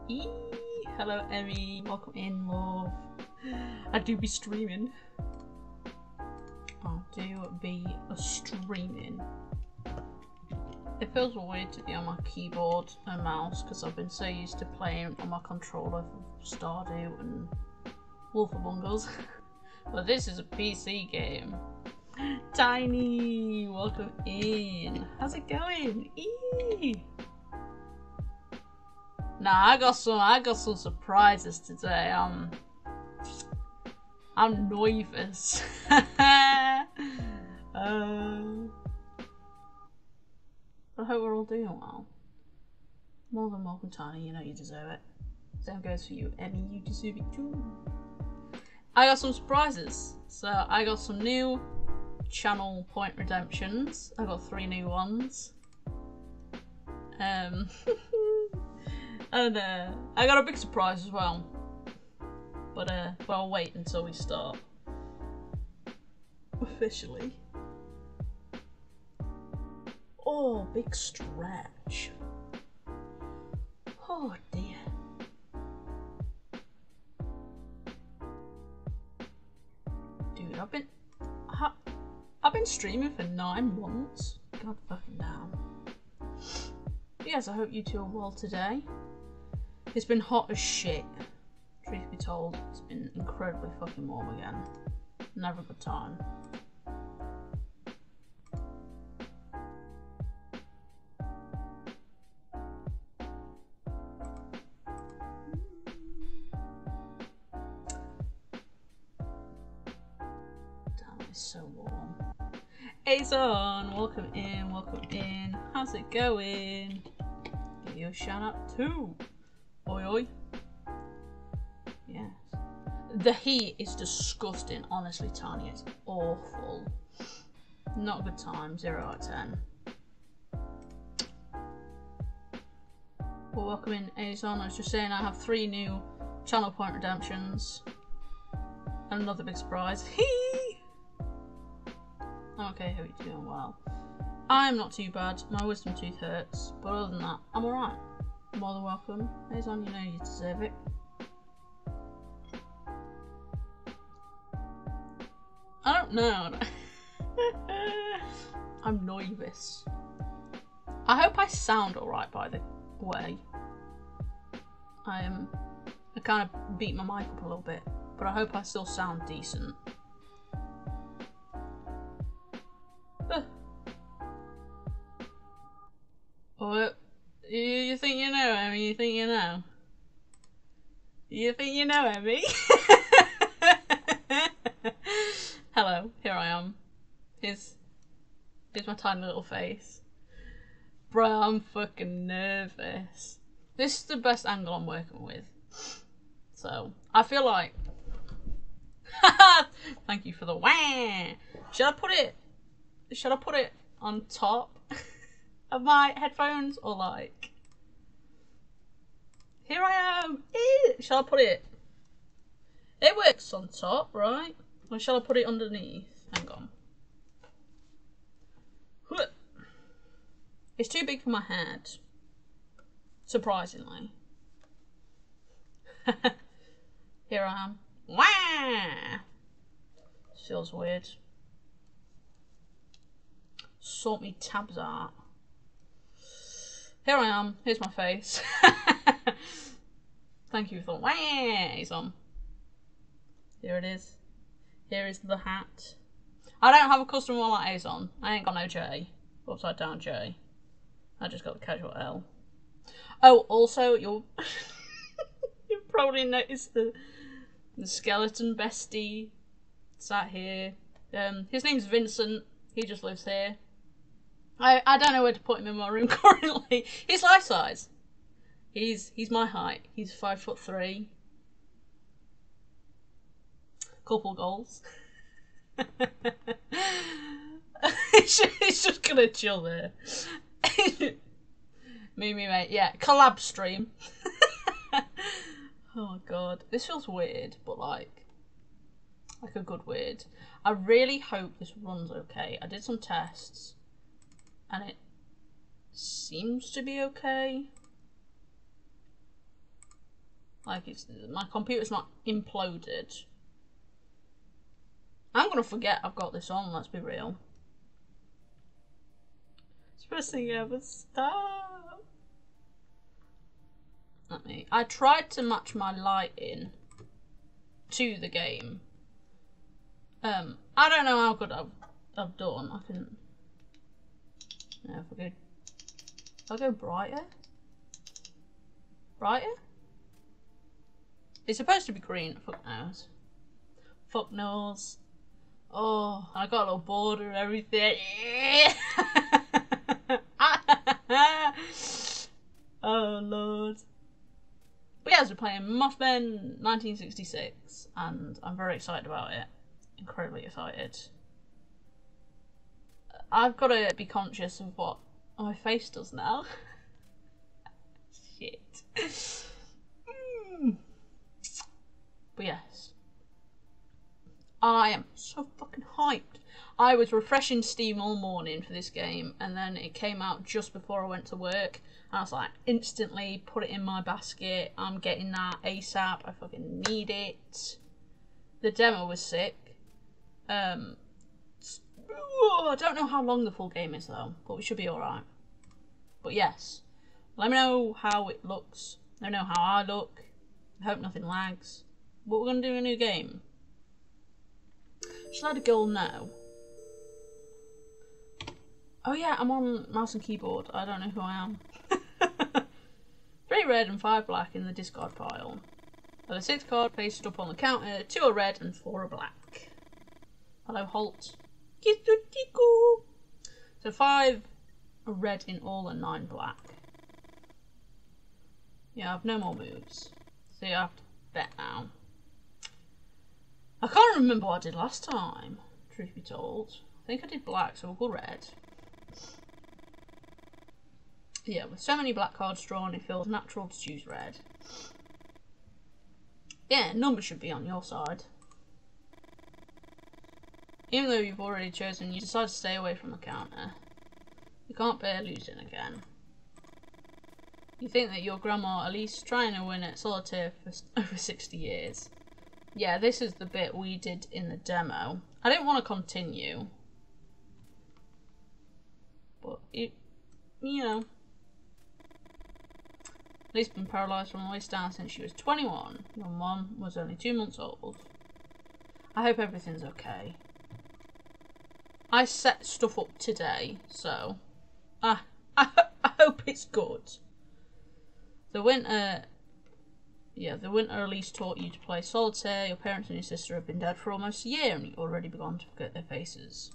Eee, hello Emmy, welcome in, love. I do be streaming. I do be streaming. It feels weird to be on my keyboard and mouse because I've been so used to playing on my controller for Stardew and Wolf Among Us. But this is a PC game. Tiny, welcome in. How's it going? Eee. Nah, I got some surprises today. I'm nervous. I hope we're all doing well. More than welcome, Tiny. You know you deserve it. Same goes for you, Emmy. You deserve it too. I got some surprises. So I got some new channel point redemptions. I got 3 new ones. And I got a big surprise as well. But I'll wait until we start officially. Oh, big stretch. Oh dear. Dude, I've been streaming for 9 months. God fucking damn. But yes, I hope you two are well today. It's been hot as shit. Truth be told, it's been incredibly fucking warm again. Never a good time. Damn, it's so warm. Azon, welcome in, welcome in. How's it going? Give you a shout out too. Oi oi. Yes. The heat is disgusting, honestly, Tanya. It's awful. Not a good time. 0 out of 10. Well, welcome in, Azon. I was just saying I have 3 new channel point redemptions. And another big surprise. Hee! Okay, hope you're doing well. I'm not too bad. My wisdom tooth hurts. But other than that, I'm alright. More than welcome. Azon, you know you deserve it. I don't know. I'm nervous. I hope I sound alright, by the way. I kind of beat my mic up a little bit, but I hope I still sound decent. What? You think you know, Emmy? You think you know? You think you know, Emmy? Hello, here I am. Here's my tiny little face. Bro, I'm fucking nervous. This is the best angle I'm working with. So, I feel like... Thank you for the wah! Should I put it on top of my headphones or like... Here I am! Shall I put it... It works on top, right? Or shall I put it underneath? Hang on. It's too big for my head. Surprisingly. Here I am. Wah! Feels weird. Sort me tabs out. Here I am. Here's my face. Thank you for the wah! Here it is. Here is the hat. I don't have a custom one like Azon. I ain't got no J. Upside down J. I just got the casual L. Oh, also, you'll probably noticed the skeleton bestie sat here. His name's Vincent. He just lives here. I don't know where to put him in my room currently. He's life size. He's my height. He's 5'3". Couple goals. He's just gonna chill there. me, mate. Yeah, collab stream. Oh my god, this feels weird, but like a good weird. I really hope this runs okay. I did some tests, and it seems to be okay. Like, my computer's not imploded. I'm gonna forget I've got this on, let's be real. It's the first thing ever. Stop. I tried to match my lighting to the game. I don't know how good I've done. I can. Yeah, if I go brighter. Brighter? It's supposed to be green. Fuck knows. Fuck knows. Oh, I got a little border and everything. Oh lord. But yeah, we're playing Mothemen 1966, and I'm very excited about it. Incredibly excited. I've got to be conscious of what my face does now. Shit. But yes. I am so fucking hyped. I was refreshing Steam all morning for this game, and then it came out just before I went to work. And I was like, instantly put it in my basket. I'm getting that ASAP. I fucking need it. The demo was sick. I don't know how long the full game is though, but we should be alright. But yes, let me know how it looks. Let me know how I look. I hope nothing lags. But we're going to do a new game. Just let a girl know. Oh yeah, I'm on mouse and keyboard. I don't know who I am. 3 red and 5 black in the discard pile. There are 6 cards pasted up on the counter. 2 are red and 4 are black. Hello, Holt. So 5 are red in all and 9 black. Yeah, I have no more moves. So you have to bet now. I can't remember what I did last time, truth be told. I think I did black, so we'll go red. Yeah, with so many black cards drawn, it feels natural to choose red. Yeah, numbers should be on your side. Even though you've already chosen, you decide to stay away from the counter. You can't bear losing again. You think that your grandma at least trying to win at solitaire for over 60 years. Yeah, this is the bit we did in the demo. I didn't want to continue. But, you know. Lisa's been paralysed from the waist down since she was 21. Your mum was only 2 months old. I hope everything's okay. I set stuff up today, so I hope it's good. The winter at least taught you to play solitaire. Your parents and your sister have been dead for almost a year, and you've already begun to forget their faces.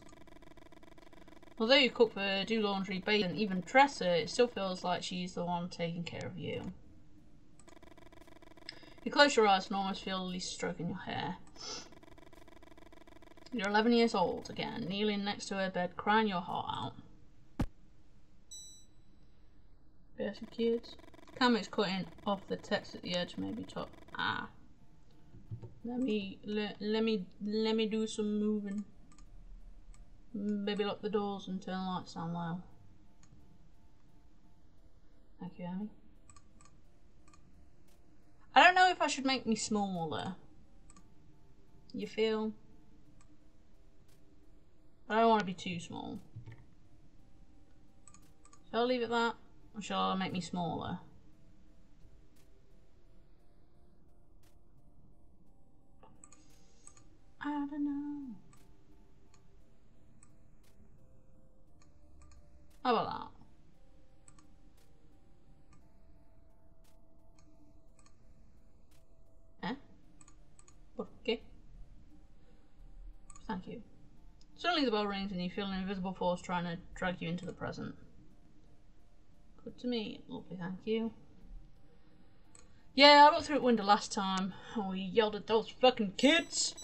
Although you cook for, do laundry, bathe, and even dress her, it still feels like she's the one taking care of you. You close your eyes and almost feel Lisa stroking your hair. You're 11 years old again, kneeling next to her bed, crying your heart out. Basic kids. Camera's cutting off the text at the edge, maybe top. Ah. Let me do some moving. Maybe lock the doors and turn the lights down low. Thank you, Amy. I don't know if I should make me smaller. You feel? I don't want to be too small. Shall I leave it that? Or shall I make me smaller? I don't know. How about that? Eh? Okay. Thank you. Suddenly the bell rings and you feel an invisible force trying to drag you into the present. Good to me. Lovely, thank you. Yeah, I looked through the window last time and we yelled at those fucking kids.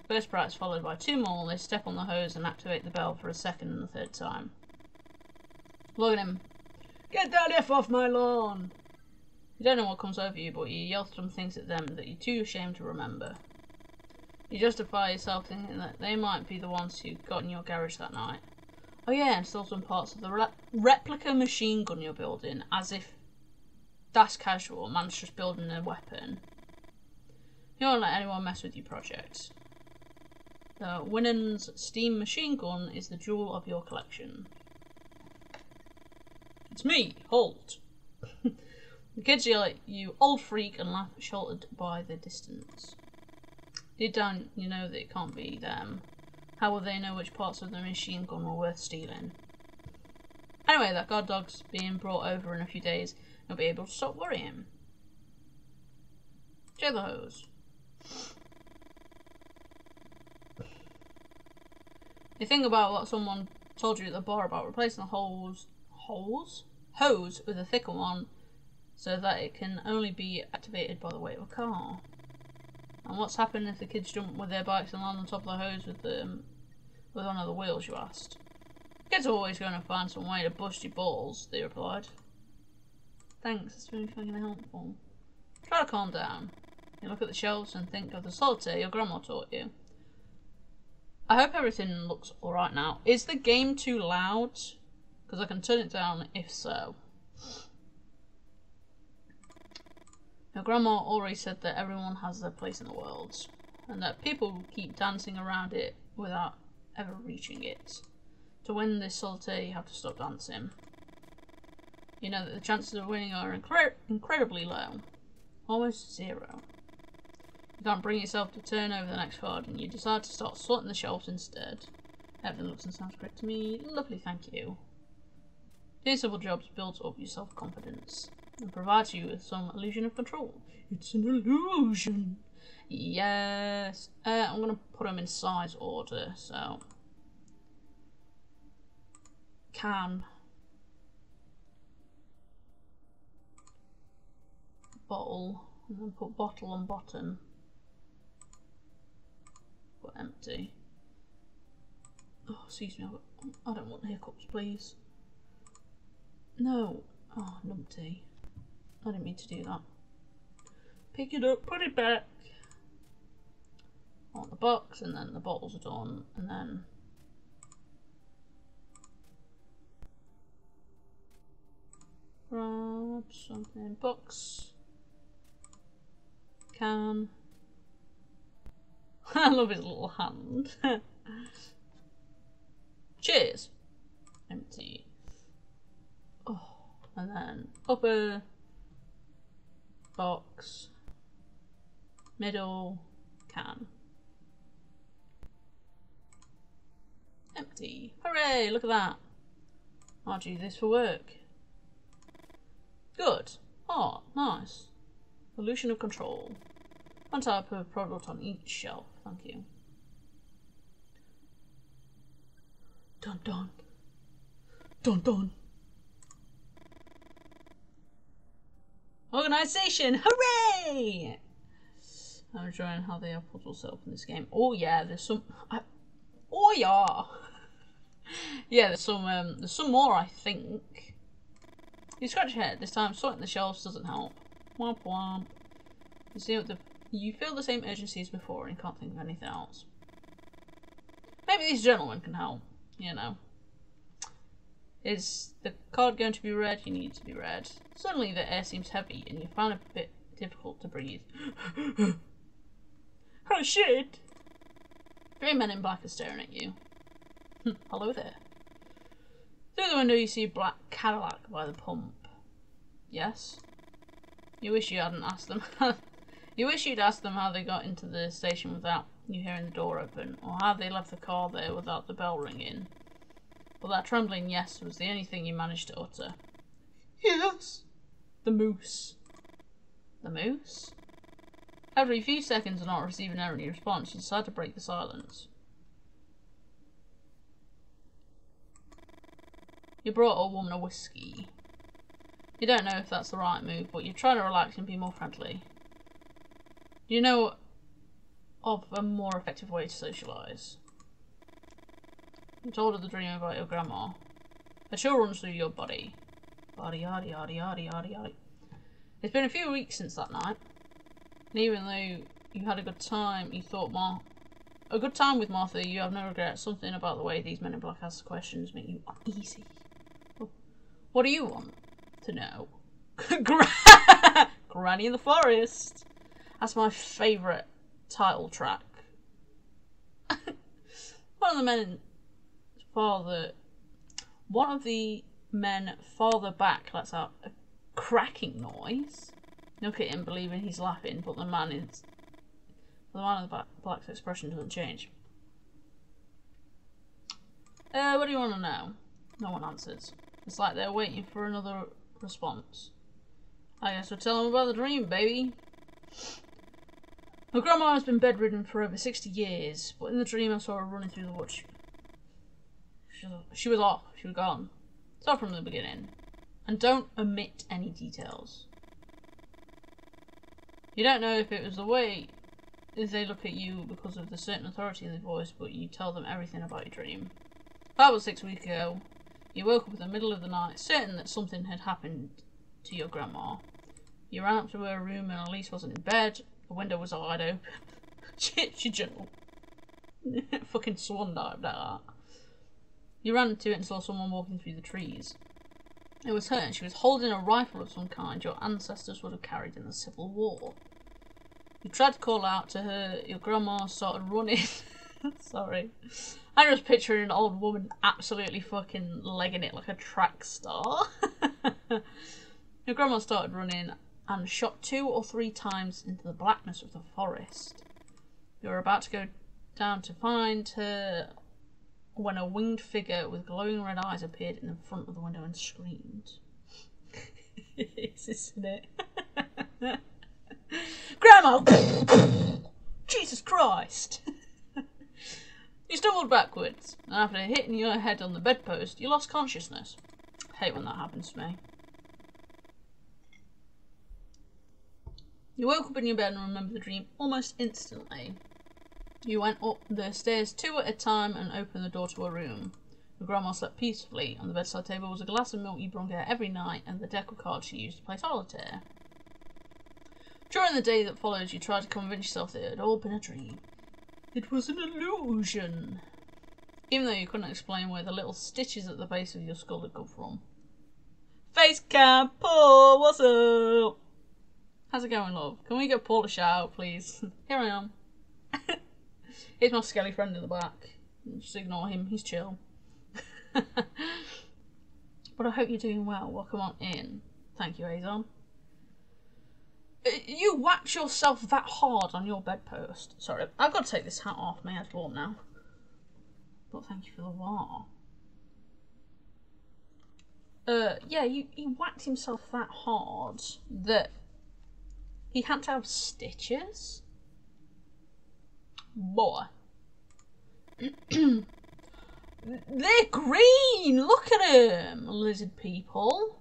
First prize followed by 2 more. They step on the hose and activate the bell for a second and the 3rd time. Look at him. Get that F off my lawn! You don't know what comes over you, but you yell some things at them that you're too ashamed to remember. You justify yourself thinking that they might be the ones who got in your garage that night. Oh yeah, and stole some parts of the replica machine gun you're building, as if That's casual. Man's just building a weapon. You don't let anyone mess with your project. The Winans steam machine gun is the jewel of your collection. It's me, Holt. The kids yell at you, old freak, and laugh, sheltered by the distance. Deep down, you know that it can't be them. How will they know which parts of the machine gun were worth stealing? Anyway, that guard dog's being brought over in a few days, and you'll be able to stop worrying. Check the hose. You think about what someone told you at the bar about replacing the hose with a thicker one, so that it can only be activated by the weight of a car. And what's happened if the kids jump with their bikes and land on top of the hose with one of the wheels, you asked? Kids are always going to find some way to bust your balls, they replied. Thanks, that's really fucking helpful. Try to calm down. You look at the shelves and think of the solitaire your grandma taught you. I hope everything looks alright now. Is the game too loud? Because I can turn it down if so. Your grandma already said that everyone has their place in the world, and that people keep dancing around it without ever reaching it. To win this solitaire, you have to stop dancing. You know that the chances of winning are incredibly low. Almost zero. You can't bring yourself to turn over the next card, and you decide to start sorting the shelves instead. Everything looks and sounds great to me. Lovely, thank you. Doing simple jobs builds up your self-confidence and provides you with some illusion of control. It's an illusion. Yes. I'm going to put them in size order, so... Can. Bottle. And then put bottle on bottom. Put empty. Oh, excuse me. I don't want hiccups, please. No. Oh, numpty. I didn't mean to do that. Pick it up, put it back. On the box, and then the bottles are done, and then grab something. Box. Can. I love his little hand. Cheers. Empty. Oh, and then upper box, middle, can. Empty. Hooray, look at that. I'll do this for work. Good. Oh, nice. Illusion of control. One type of product on each shelf, thank you. Dun dun. Dun dun. Organisation! Hooray! I'm enjoying how they have puzzle set up in this game. Oh yeah, there's some... oh yeah! Yeah, there's some more, I think. You scratch your head. This time sorting the shelves doesn't help. Womp womp. You feel the same urgency as before and can't think of anything else. Maybe these gentlemen can help, you know. Is the card going to be read? You need it to be read. Suddenly the air seems heavy and you find it a bit difficult to breathe. Oh shit! 3 men in black are staring at you. Hello there. Through the window you see a black Cadillac by the pump. Yes? You wish you hadn't asked them. You wish you'd asked them how they got into the station without you hearing the door open, or how they left the car there without the bell ringing. But that trembling yes was the only thing you managed to utter. Yes! The moose. The moose? After a few seconds of not receiving any response, you decide to break the silence. You brought a woman a whiskey. You don't know if that's the right move, but you try to relax and be more friendly. Do you know of a more effective way to socialise? You told her the dream about your grandma. A chill runs through your body. Body, yaddy, yaddy, yaddy, yaddy, yaddy. It's been a few weeks since that night. And even though you had a good time, you thought a good time with Martha, you have no regrets. Something about the way these men in black ask questions make you uneasy. What do you want to know? Granny in the Forest. That's my favourite title track. One of the men farther back lets out a cracking noise. Look at him, believing he's laughing, but the man in the black's expression doesn't change. What do you want to know? No one answers. It's like they're waiting for another response. I guess we'll tell them about the dream, baby. My grandma has been bedridden for over 60 years, but in the dream I saw her running through the woods. She was off. She was gone. Start from the beginning. And don't omit any details. You don't know if it was the way they look at you because of the certain authority in their voice, but you tell them everything about your dream. That was 6 weeks ago. You woke up in the middle of the night, certain that something had happened to your grandma. You ran up to her room and Elise wasn't in bed. The window was wide open. she jumped. Fucking swan dived at that. You ran to it and saw someone walking through the trees. It was her, and she was holding a rifle of some kind your ancestors would have carried in the Civil War. You tried to call out to her, your grandma started running. Sorry. I'm just picturing an old woman absolutely fucking legging it like a track star. Your grandma started running and shot 2 or 3 times into the blackness of the forest. You were about to go down to find her when a winged figure with glowing red eyes appeared in the front of the window and screamed. Isn't it? Grandma! Jesus Christ! You stumbled backwards, and after hitting your head on the bedpost, you lost consciousness. I hate when that happens to me. You woke up in your bed and remembered the dream almost instantly. You went up the stairs 2 at a time and opened the door to her room. Your grandma slept peacefully. On the bedside table was a glass of milk you brung her every night and the deck of cards she used to play solitaire. During the day that followed, you tried to convince yourself that it had all been a dream. It was an illusion. Even though you couldn't explain where the little stitches at the base of your skull had come from. Face cam, Paul, what's up? How's it going, love? Can we get Paul a shout out, please? Here I am. Here's my skelly friend in the back. Just ignore him, he's chill. But I hope you're doing well. Welcome on in. Thank you, Azon. You whacked yourself that hard on your bedpost. Sorry, I've got to take this hat off. My head's warm now. But thank you for the war. Yeah, he whacked himself that hard that he had to have stitches. Boy. They're green! Look at them, lizard people.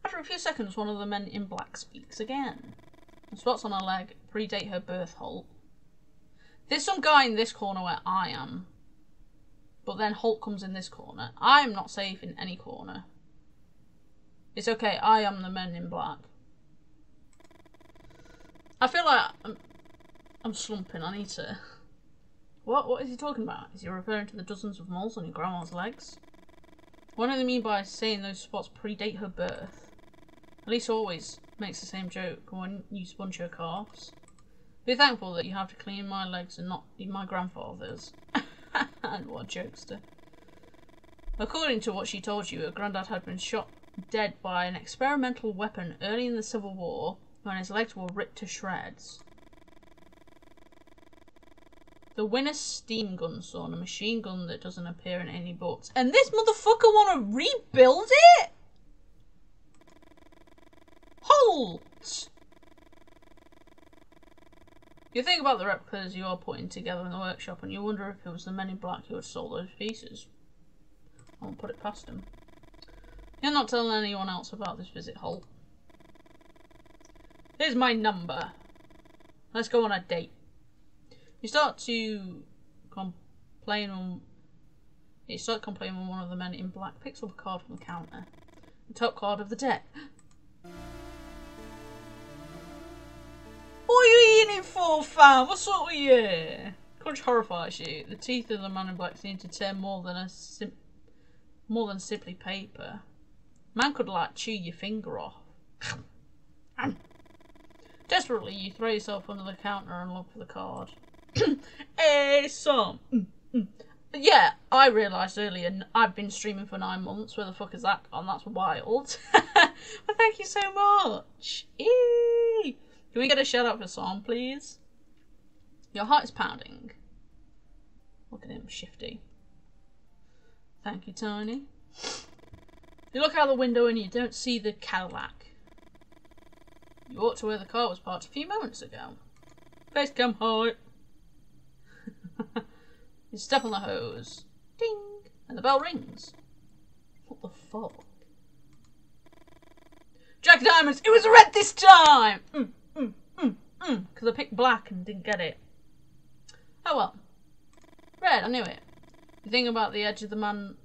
After a few seconds, one of the men in black speaks again. The spots on her leg predate her birth Holt. There's some guy in this corner where I am. But then Holt comes in this corner. I am not safe in any corner. It's okay, I am the men in black. I feel like I'm slumping, I need to... What is he talking about? Is he referring to the dozens of moles on your grandma's legs? What do they mean by saying those spots predate her birth? Elise always makes the same joke when you sponge her calves. Be thankful that you have to clean my legs and not my grandfather's. And what a jokester. According to what she told you, her granddad had been shot dead by an experimental weapon early in the Civil War when his legs were ripped to shreds. The Winner steam gun, son, a machine gun that doesn't appear in any books. And this motherfucker want to rebuild it? Halt! You think about the replicas you are putting together in the workshop and you wonder if it was the men in black who had sold those pieces. I won't put it past them. You're not telling anyone else about this visit, Holt. Here's my number. Let's go on a date. You start complaining when one of the men in black picks up a card from the counter. The top card of the deck. What are you eating for, fam? What's up with you? Crunch horrifies you. The teeth of the man in black seem to tear more than simply paper. Man could like chew your finger off. Desperately, you throw yourself under the counter and look for the card. Hey, some. Yeah, I realised earlier I've been streaming for 9 months. Where the fuck is that gone? That's wild. But thank you so much. Eee! Can we get a shout out for Sam, please? Your heart is pounding. Look at him, shifty. Thank you, Tiny. You look out the window and you don't see the Cadillac. You ought to where the car was parked a few moments ago. Face cam high. You step on the hose. Ding! And the bell rings. What the fuck? Jack Diamonds! It was red this time! Because I picked black and didn't get it. Oh well. Red, I knew it. You think about the edge of the man...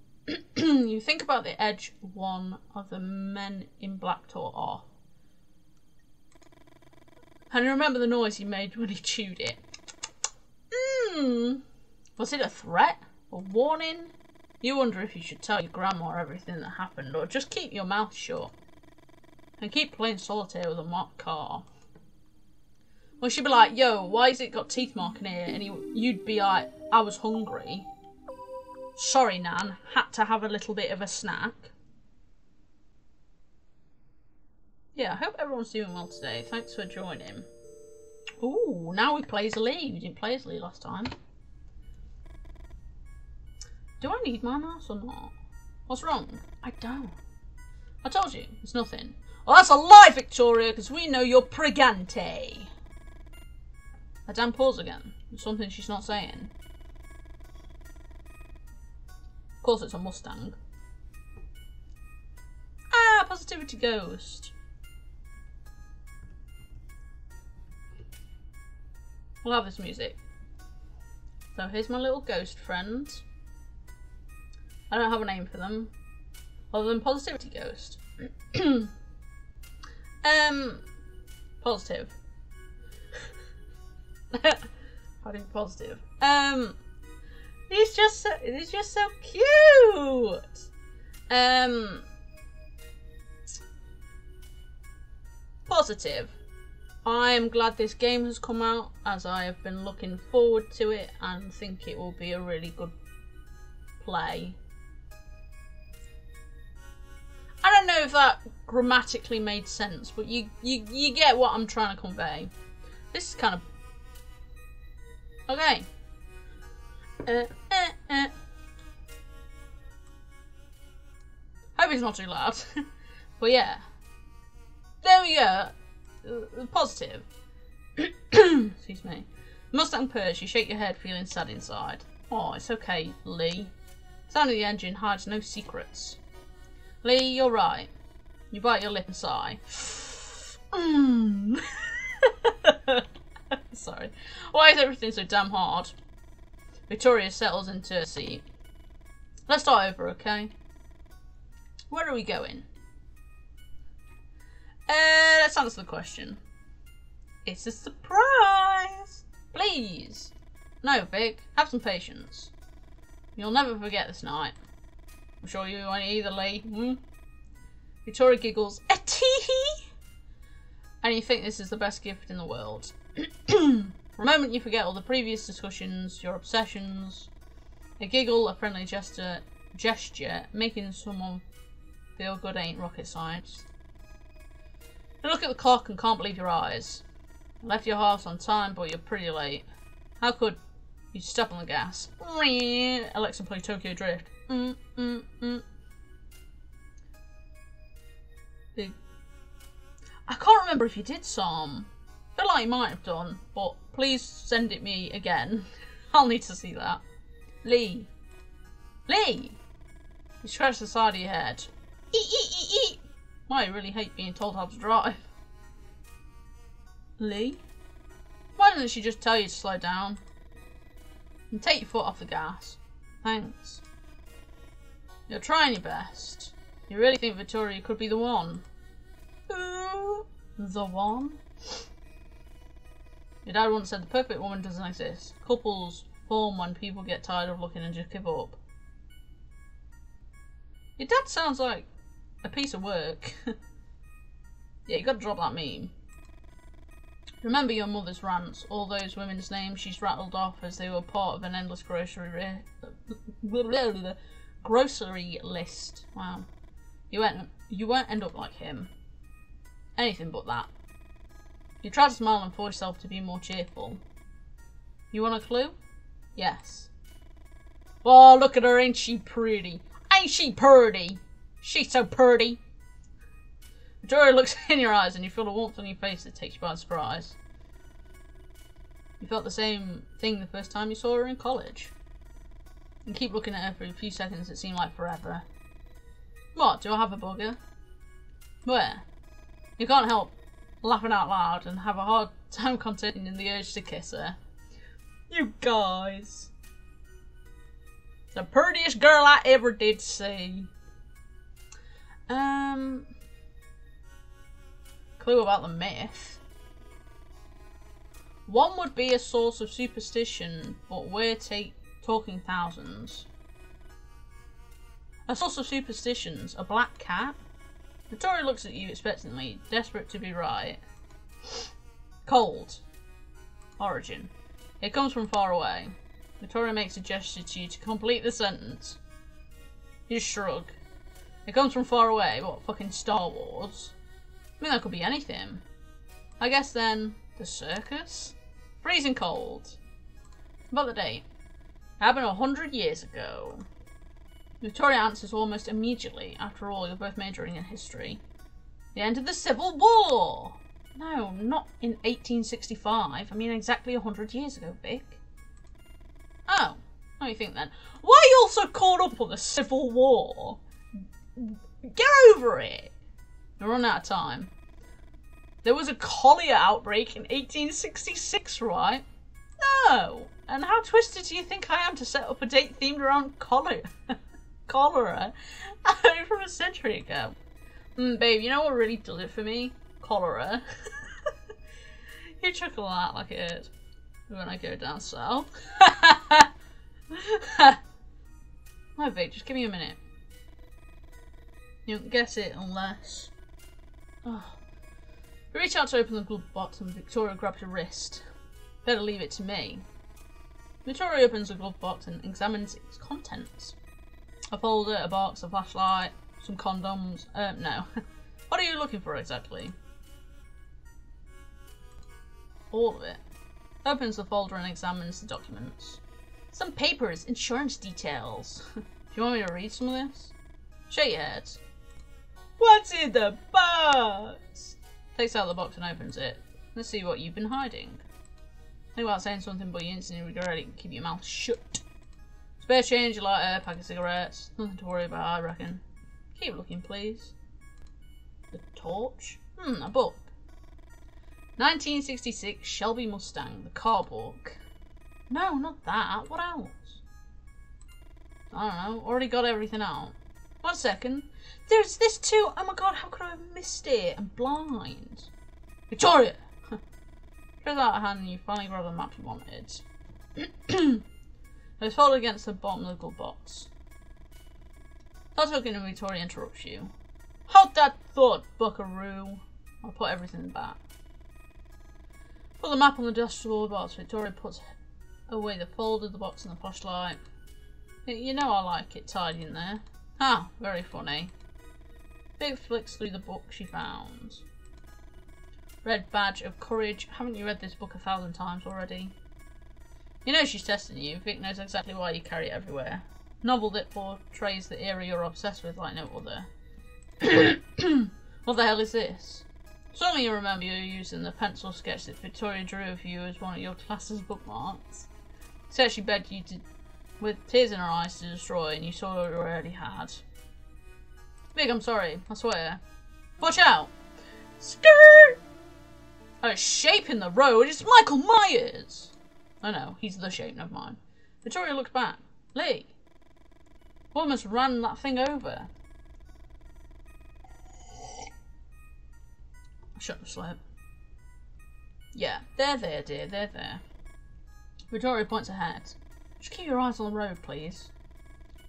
you think about the edge one of the men in black tore off. And you remember the noise he made when he chewed it. Was it a threat? A warning? You wonder if you should tell your grandma everything that happened, or just keep your mouth shut. And keep playing solitaire with a marked car. Well, she'd be like, yo, why has it got teeth marking here? And you'd be like, I was hungry. Sorry, Nan, had to have a little bit of a snack. Yeah, I hope everyone's doing well today. Thanks for joining. Ooh, now we play as Lee. We didn't play as Lee last time. Do I need my mouse or not? What's wrong? I don't. I told you, it's nothing. Well, that's a lie, Victoria, because we know you're pregante. A damn pause again. There's something she's not saying. Of course it's a Mustang. Ah, positivity ghost. We'll have this music. So here's my little ghost friend. I don't have a name for them. Other than Positivity Ghost. Positive. How do you positive? He's just so cute. Positive. I'm glad this game has come out, as I have been looking forward to it and think it will be a really good play. I don't know if that grammatically made sense, but you get what I'm trying to convey. This is kind of... Okay. Hope it's not too loud. But yeah. There we go. Positive. Excuse me. Mustang purrs, you shake your head feeling sad inside. Oh, it's okay, Lee. Sound of the engine hides no secrets. Lee, you're right. You bite your lip and sigh. Sorry. Why is everything so damn hard? Victoria settles into her seat. Let's start over, okay? Where are we going? Let's answer the question. It's a surprise! Please! No, Vic, have some patience. You'll never forget this night. I'm sure you won't either, Lee. Victoria giggles, a tee-hee! And you think this is the best gift in the world. For a moment you forget all the previous discussions, your obsessions. A giggle, a friendly gesture, making someone feel good ain't rocket science. You look at the clock and can't believe your eyes. You left your house on time, but you're pretty late. How could you step on the gas? Alexa, play Tokyo Drift. I can't remember if you did some. I feel like you might have done, but please send it me again. I'll need to see that. Lee. Lee! You scratch the side of your head. Eat. Why, you really hate being told how to drive. Lee? Why doesn't she just tell you to slow down? And take your foot off the gas. Thanks. You're trying your best. You really think Victoria could be the one? Ooh, the one? Your dad once said the perfect woman doesn't exist. Couples form when people get tired of looking and just give up. Your dad sounds like a piece of work. Yeah, you gotta drop that meme. Remember your mother's rants, all those women's names she's rattled off as they were part of an endless grocery list. Wow. You won't end up like him. Anything but that. You try to smile and force yourself to be more cheerful. You want a clue? Yes. Oh, look at her, ain't she pretty? Ain't she purty? She's so purty. Victoria looks in your eyes and you feel a warmth on your face that takes you by surprise. You felt the same thing the first time you saw her in college. You keep looking at her for a few seconds that seem like forever. What, do I have a bugger? Where? You can't help laughing out loud and have a hard time containing the urge to kiss her. You guys. The prettiest girl I ever did see. Clue about the myth. One would be a source of superstition, but we're talking thousands. A source of superstitions, a black cat? Victoria looks at you expectantly, desperate to be right. Cold. Origin. It comes from far away. Victoria makes a gesture to you to complete the sentence. You shrug. It comes from far away. What, fucking Star Wars? I mean, that could be anything. I guess then, the circus? Freezing cold. About the date. It happened 100 years ago. Victoria answers almost immediately. After all, you're both majoring in history. The end of the Civil War! No, not in 1865. I mean exactly 100 years ago, Vic. Oh, what do you think then? Why are you all so caught up on the Civil War? Get over it! We're running out of time. There was a cholera outbreak in 1866, right? No! And how twisted do you think I am to set up a date themed around cholera? Cholera? From a century ago. Babe, you know what really does it for me? Cholera. You chuckle at that like it is. When I go down south. No, babe, just give me a minute. You don't guess it unless... Oh. You reach out to open the glove box and Victoria grabs your wrist. Better leave it to me. Victoria opens the glove box and examines its contents. A folder, a box, a flashlight, some condoms. No. What are you looking for exactly? All of it. Opens the folder and examines the documents. Some papers, insurance details. Do you want me to read some of this? Shake your head. What's in the box? Takes out the box and opens it. Let's see what you've been hiding. Think about saying something but you instantly regret it and keep your mouth shut. Spare change, a lighter, pack of cigarettes. Nothing to worry about, I reckon. Keep looking, please. The torch? A book. 1966 Shelby Mustang, the car book. No, not that. What else? I don't know. Already got everything out. 1 second. There's this too. Oh my god, how could I have missed it? I'm blind. Victoria! Throws out a hand and you finally grab the map you wanted. It's folded against the bottom of the glove box. Start talking and Victoria interrupts you. Hold that thought, buckaroo. I'll put everything back. Put the map on the dashboard box. Victoria puts away the folder, the box and the flashlight. You know I like it tidy in there. Ah, very funny. Vic flicks through the book she found. Red Badge of Courage. Haven't you read this book 1,000 times already? You know she's testing you. Vic knows exactly why you carry it everywhere. Novel that portrays the era you're obsessed with like no other. What the hell is this? Certainly you remember you using the pencil sketch that Victoria drew of you as one of your class's bookmarks. Said she begged you to, with tears in her eyes, to destroy, and you saw what you already had. Vic, I'm sorry, I swear. Watch out! Skirt! A shape in the road? It's Michael Myers! Oh no, he's the shape, never mind. Victoria looks back. Lee! Almost ran that thing over. Shut the slip. Yeah, they're there, dear, they're there. Victoria points ahead. Just keep your eyes on the road, please.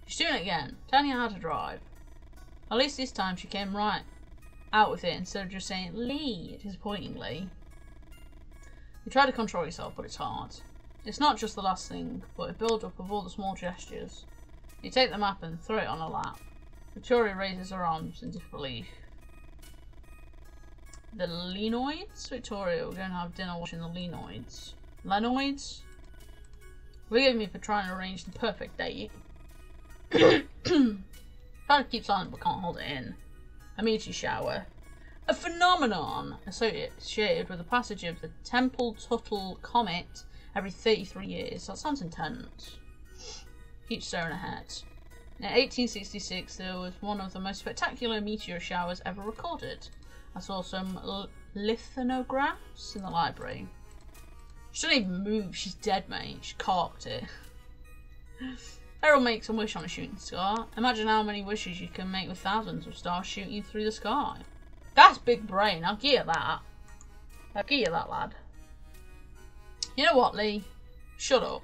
She's doing it again. Telling you how to drive. At least this time she came right out with it instead of just saying Lee disappointingly. You try to control yourself, but it's hard. It's not just the last thing, but a build-up of all the small gestures. You take the map and throw it on her lap. Victoria raises her arms in disbelief. The Lenoids? Victoria, we're going to have dinner watching the Lenoids. Lenoids? Forgive me for trying to arrange the perfect date. Try to keep silent but can't hold it in. A meteor shower. A phenomenon associated with the passage of the Tempel-Tuttle comet every 33 years. That sounds intense. Keep staring ahead. In 1866, there was one of the most spectacular meteor showers ever recorded. I saw some lithographs in the library. She doesn't even move. She's dead, mate. She carked it. Everyone makes a wish on a shooting star. Imagine how many wishes you can make with thousands of stars shooting through the sky. That's big brain. I'll give you that. I'll give you that, lad. You know what, Lee? Shut up.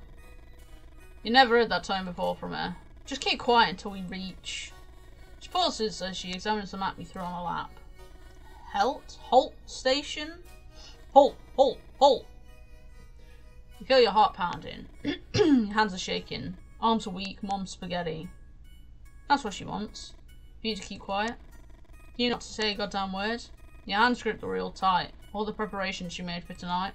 You never heard that tone before from her. Just keep quiet until we reach. She pauses as she examines the map you threw on her lap. Holt Station? Halt! You feel your heart pounding. Your hands are shaking. Arms are weak. Mom's spaghetti. That's what she wants. For you to keep quiet. For you not to say a goddamn word. Your hands grip the real tight. All the preparations she made for tonight.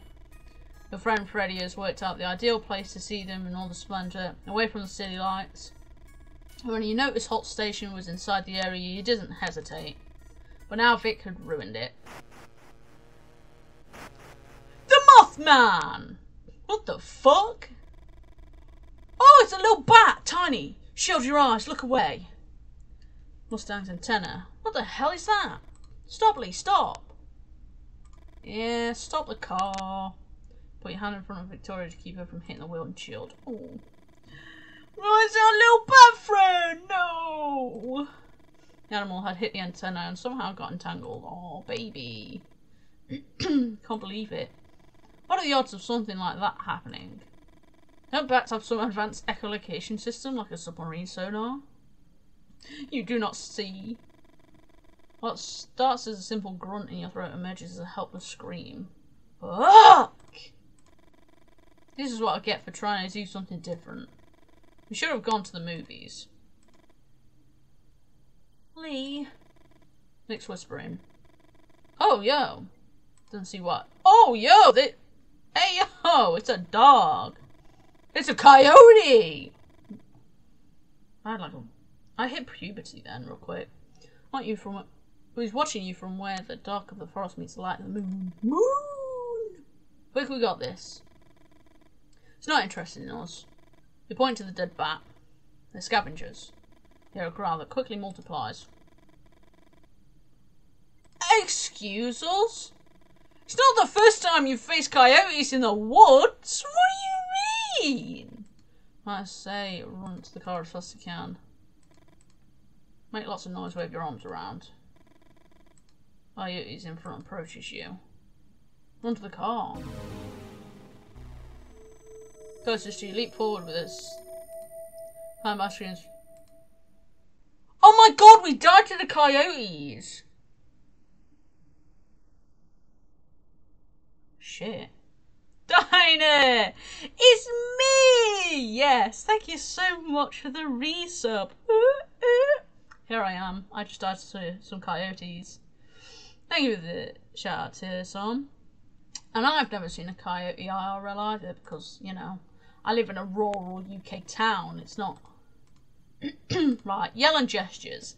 Your friend Freddie has worked out the ideal place to see them in all the splendour, away from the city lights. When you noticed Holt Station was inside the area, you didn't hesitate. But now Vic had ruined it. The Mothman! What the fuck? Oh, it's a little bat! Tiny! Shield your eyes, look away. Mustang's antenna. What the hell is that? Stop, Lee, stop! Yeah, stop the car. Put your hand in front of Victoria to keep her from hitting the windshield. Oh. Oh, it's our little bat friend! No! The animal had hit the antenna and somehow got entangled. Oh, baby. Can't believe it. What are the odds of something like that happening? Don't bats have some advanced echolocation system like a submarine sonar? You do not see. What starts as a simple grunt in your throat emerges as a helpless scream. Fuck! This is what I get for trying to do something different. We should have gone to the movies. Lee. Nick's whispering. Oh, yo. Doesn't see what. Oh, yo! Hey, yo! It's a dog. It's a coyote! I hit puberty then, real quick. Aren't you from... Who's watching you from where the dark of the forest meets the light of the moon. Moon! Quick, we got this. It's not interested in us. We point to the dead bat. They're scavengers. Hear a growl that quickly multiplies. Excuse us? It's not the first time you've faced coyotes in the woods. What do you mean? I say, run to the car as fast as you can. Make lots of noise, wave your arms around. Coyote's in front approaches you. Run to the car. Closest to you, leap forward with this. My screen's... Oh my god, we died to the coyotes! Shit. Dinah! It's me! Yes, thank you so much for the resub. Here I am. I just died to some coyotes. Thank you for the shout out to some. And I've never seen a coyote IRL either because, you know, I live in a rural UK town. It's not... Right, yell and gestures.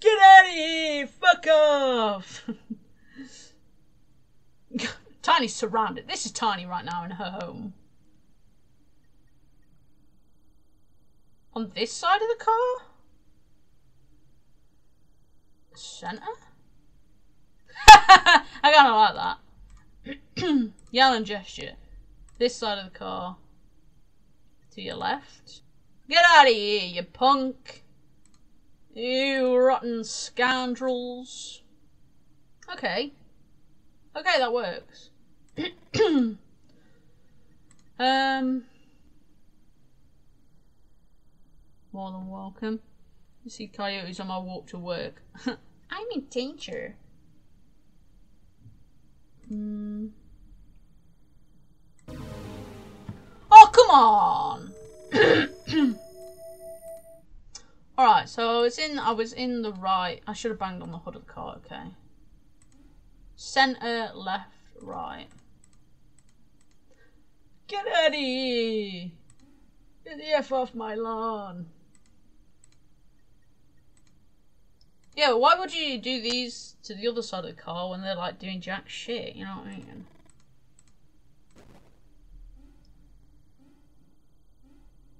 Get out of here! Fuck off! Tiny's surrounded. This is Tiny right now in her home. On this side of the car? Centre? I kind of like that. Yell and gesture. This side of the car. To your left. Get out of here, you punk. You rotten scoundrels. Okay. Okay, that works. More than welcome. You see coyotes on my walk to work. I'm in danger. Oh, come on! Alright, so I was in the right. I should have banged on the hood of the car, okay. Centre, left, right. Get out of here! Get the F off my lawn. Yeah, why would you do these to the other side of the car when they're like doing jack shit, you know what I mean?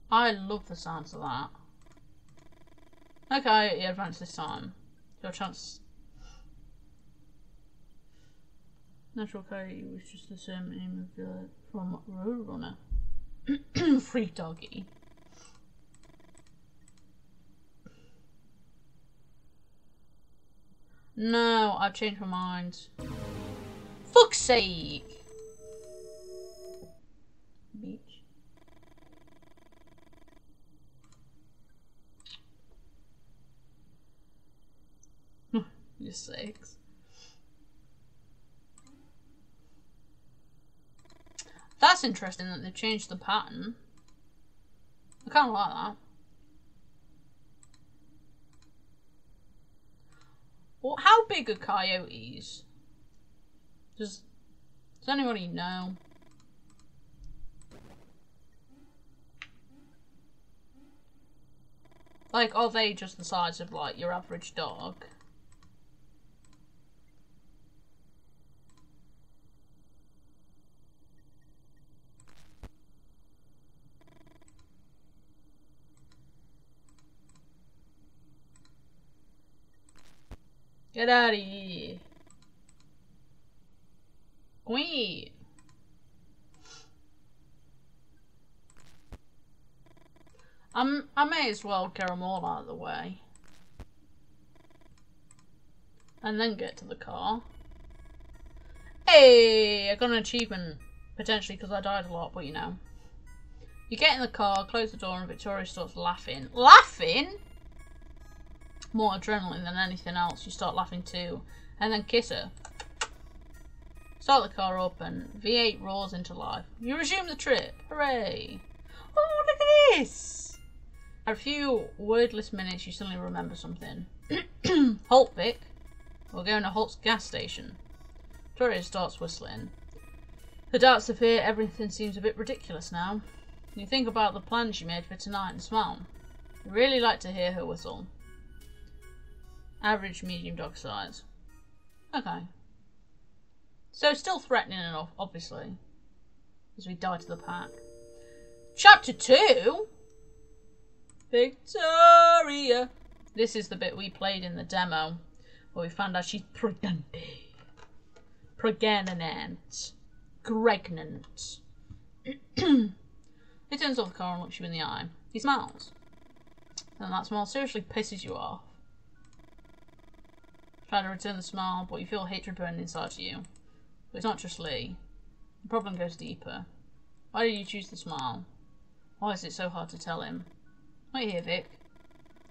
I love the sounds of that. Okay, you advance this time. Your chance. Natural coyote was just the same name of from Roadrunner. Free doggy. No, I've changed my mind. Fuck's sake! Beach. You're six. That's interesting that they've changed the pattern. I kind of like that. Well, how big are coyotes? Does anybody know? Like, are they just the size of, like, your average dog? Get out of here. Wait. I may as well get them all out of the way. And then get to the car. Hey! I got an achievement. Potentially because I died a lot, but you know. You get in the car, close the door, and Victoria starts laughing. Laughing? More adrenaline than anything else. You start laughing too. And then kiss her. Start the car up and V8 roars into life. You resume the trip. Hooray! Oh, look at this! After a few wordless minutes, you suddenly remember something. Halt, Vic. We're going to Holt's gas station. Victoria starts whistling. Her doubts appear. Everything seems a bit ridiculous now. You think about the plans you made for tonight and smile. You really like to hear her whistle. Average medium dog size. Okay. So still threatening enough, obviously. As we die to the pack. Chapter 2? Victoria. This is the bit we played in the demo. Where we found out she's pregnant. Pregnant. Pregnant. He turns off the car and looks you in the eye. He smiles. And that smile seriously pisses you off. Try to return the smile, but you feel hatred burning inside you. But it's not just Lee. The problem goes deeper. Why did you choose the smile? Why is it so hard to tell him? Wait here, Vic.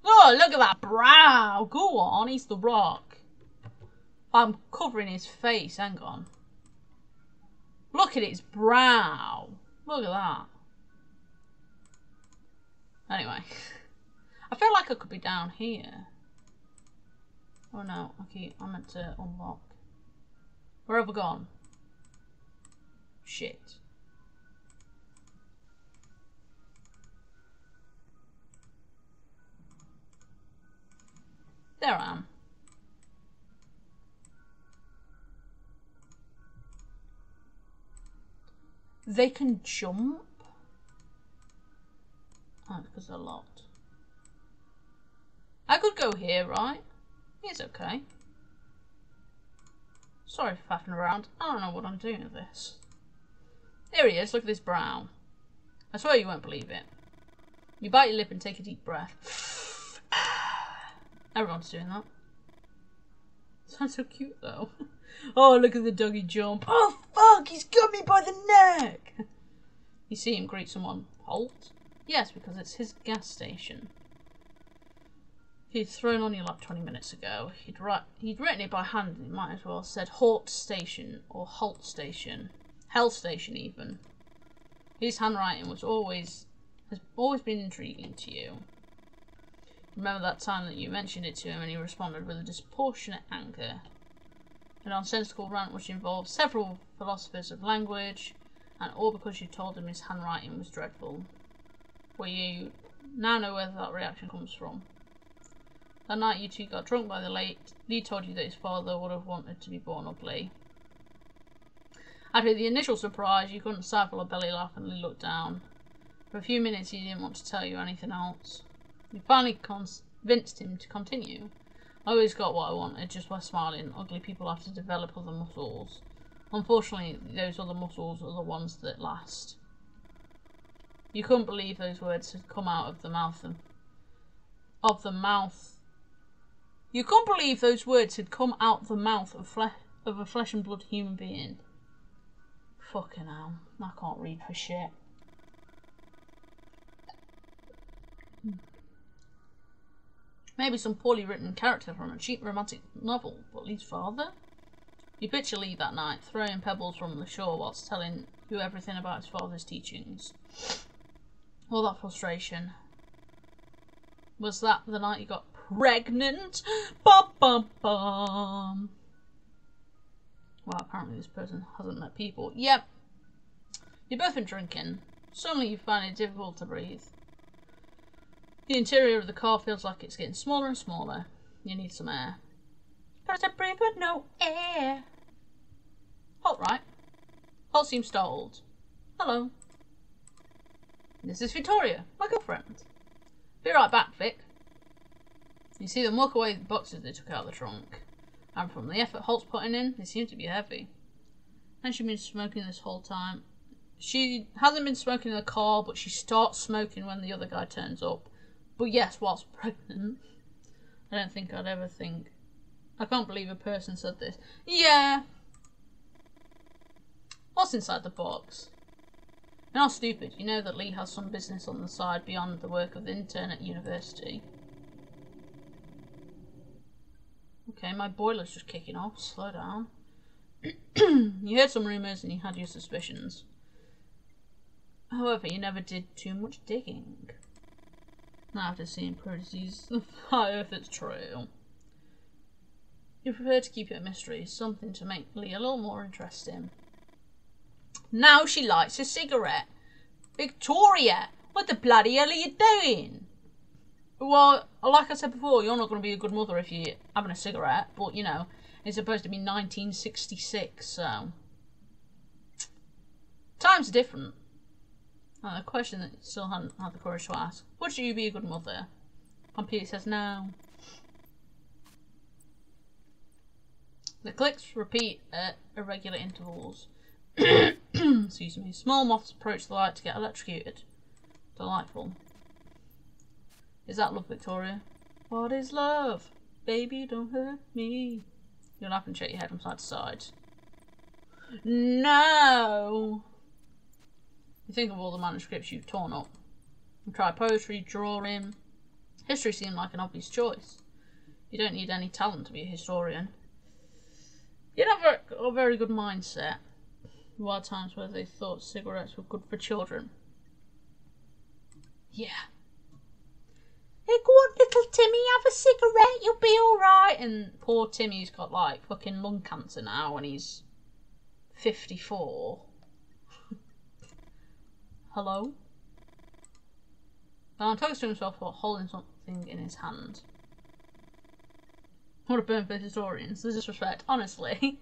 Oh, look at that brow! Go on, he's the Rock. I'm covering his face, hang on. Look at his brow. Look at that. Anyway. I feel like I could be down here. Oh no, okay, I meant to unlock. Where have I gone? Shit. There I am. They can jump? Oh, because they're locked. I could go here, right? It's okay. Sorry for faffing around. I don't know what I'm doing with this. There he is. Look at this brow. I swear you won't believe it. You bite your lip and take a deep breath. Everyone's doing that. Sounds so cute though. Oh, look at the doggy jump. Oh fuck, he's got me by the neck. You see him greet someone. Halt? Yes, because it's his gas station. He'd thrown on your lap 20 minutes ago. He'd written it by hand, and he might as well have said Halt Station or Halt Station. Hell Station, even. His handwriting has always been intriguing to you. Remember that time that you mentioned it to him and he responded with a disproportionate anger. An nonsensical rant which involved several philosophers of language, and all because you told him his handwriting was dreadful. Well, you now know where that reaction comes from. That night you two got drunk by the lake. Lee told you that his father would have wanted to be born ugly. After the initial surprise, you couldn't stifle a belly laugh and Lee looked down. For a few minutes he didn't want to tell you anything else. You finally convinced him to continue. I always got what I wanted just by smiling. Ugly people have to develop other muscles. Unfortunately, those other muscles are the ones that last. You couldn't believe those words had come out of the mouth You couldn't believe those words had come out the mouth of a flesh and blood human being. Fucking hell. I can't read for shit. Maybe some poorly written character from a cheap romantic novel, but Lee's father? You picture Lee that night, throwing pebbles from the shore whilst telling you everything about his father's teachings. All that frustration. Was that the night you got pregnant? Bum bum bum. Well, apparently this person hasn't met people. Yep. You've both been drinking. Suddenly you find it difficult to breathe. The interior of the car feels like it's getting smaller and smaller. You need some air. Try to breathe with no air. Halt, right. Halt seems startled. Hello. This is Victoria, my girlfriend. Be right back, Vic. You see them walk away with the boxes they took out of the trunk. And from the effort Holt's putting in, they seem to be heavy. And she's been smoking this whole time. She hasn't been smoking in the car, but she starts smoking when the other guy turns up. But yes, whilst pregnant. I don't think I'd ever think. I can't believe a person said this. Yeah. What's inside the box? You're not stupid. You know that Lee has some business on the side beyond the work of the intern at university. Okay, my boiler's just kicking off. Slow down. You heard some rumours and you had your suspicions. However, you never did too much digging. Now after seeing Prodigy's fire, if it's true. You prefer to keep it a mystery, something to make Lee a little more interesting. Now she lights a cigarette. Victoria, what the bloody hell are you doing? Well, like I said before, you're not going to be a good mother if you're having a cigarette, but, you know, it's supposed to be 1966, so... Times are different. A question that you still hadn't had the courage to ask. Would you be a good mother? And Peter says no. The clicks repeat at irregular intervals. Excuse me. Small moths approach the light to get electrocuted. Delightful. Is that love, Victoria? What is love? Baby, don't hurt me. You'll have to shake your head from side to side. No! You think of all the manuscripts you've torn up. You try poetry, drawing. History seemed like an obvious choice. You don't need any talent to be a historian. You have a very good mindset. There are times where they thought cigarettes were good for children. Yeah. Hey, go on, little Timmy, have a cigarette, you'll be alright. And poor Timmy's got, like, fucking lung cancer now and he's 54. Hello? Alan talks to himself while holding something in his hand. What a burn for historians. The disrespect, honestly.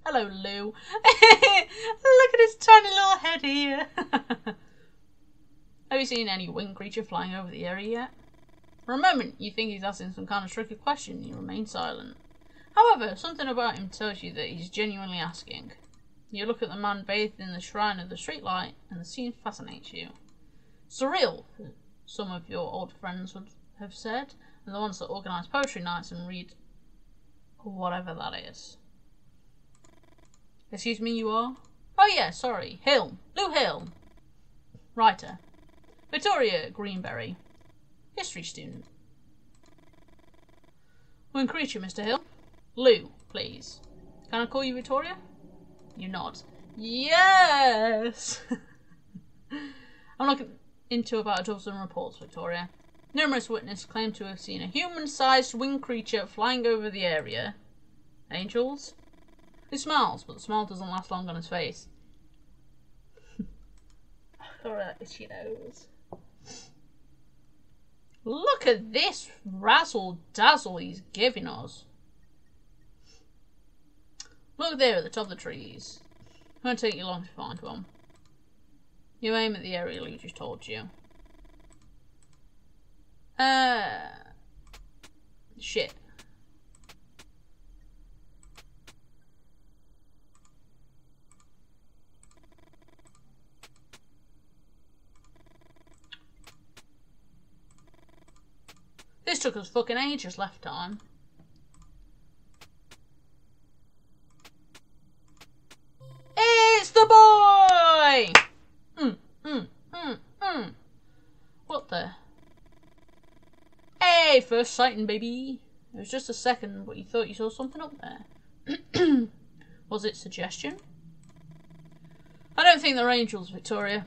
Hello, Lou. Look at his tiny little head here. Have you seen any winged creature flying over the area yet? For a moment, you think he's asking some kind of tricky question and you remain silent. However, something about him tells you that he's genuinely asking. You look at the man bathed in the shrine of the streetlight and the scene fascinates you. Surreal, some of your old friends would have said, and the ones that organise poetry nights and read whatever that is. Excuse me, you are? Oh yeah, sorry. Hill. Lou Hill. Writer. Victoria Greenberry. History student. Wing creature, Mr. Hill. Lou, please. Can I call you Victoria? You nod. Yes! I'm looking into about a dozen reports, Victoria. Numerous witnesses claim to have seen a human-sized winged creature flying over the area. Angels? He smiles, but the smile doesn't last long on his face. Alright, itchy nose. Look at this razzle-dazzle he's giving us. Look there at the top of the trees. It won't take you long to find one. You aim at the area Lou just told you. Shit. This took us fucking ages last time. It's the boy! What the? Hey, first sighting, baby. It was just a second, but you thought you saw something up there. Was it suggestion? I don't think they're angels, Victoria.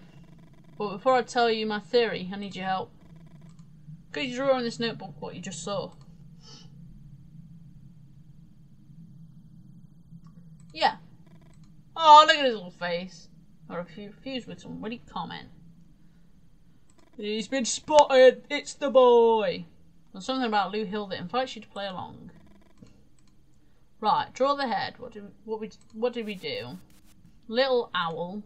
But before I tell you my theory, I need your help. Could you draw in this notebook what you just saw? Yeah. Oh, look at his little face. Or fused with some witty comment. He's been spotted. It's the boy. There's something about Lou Hill that invites you to play along. Right, draw the head. What did we do? Little owl.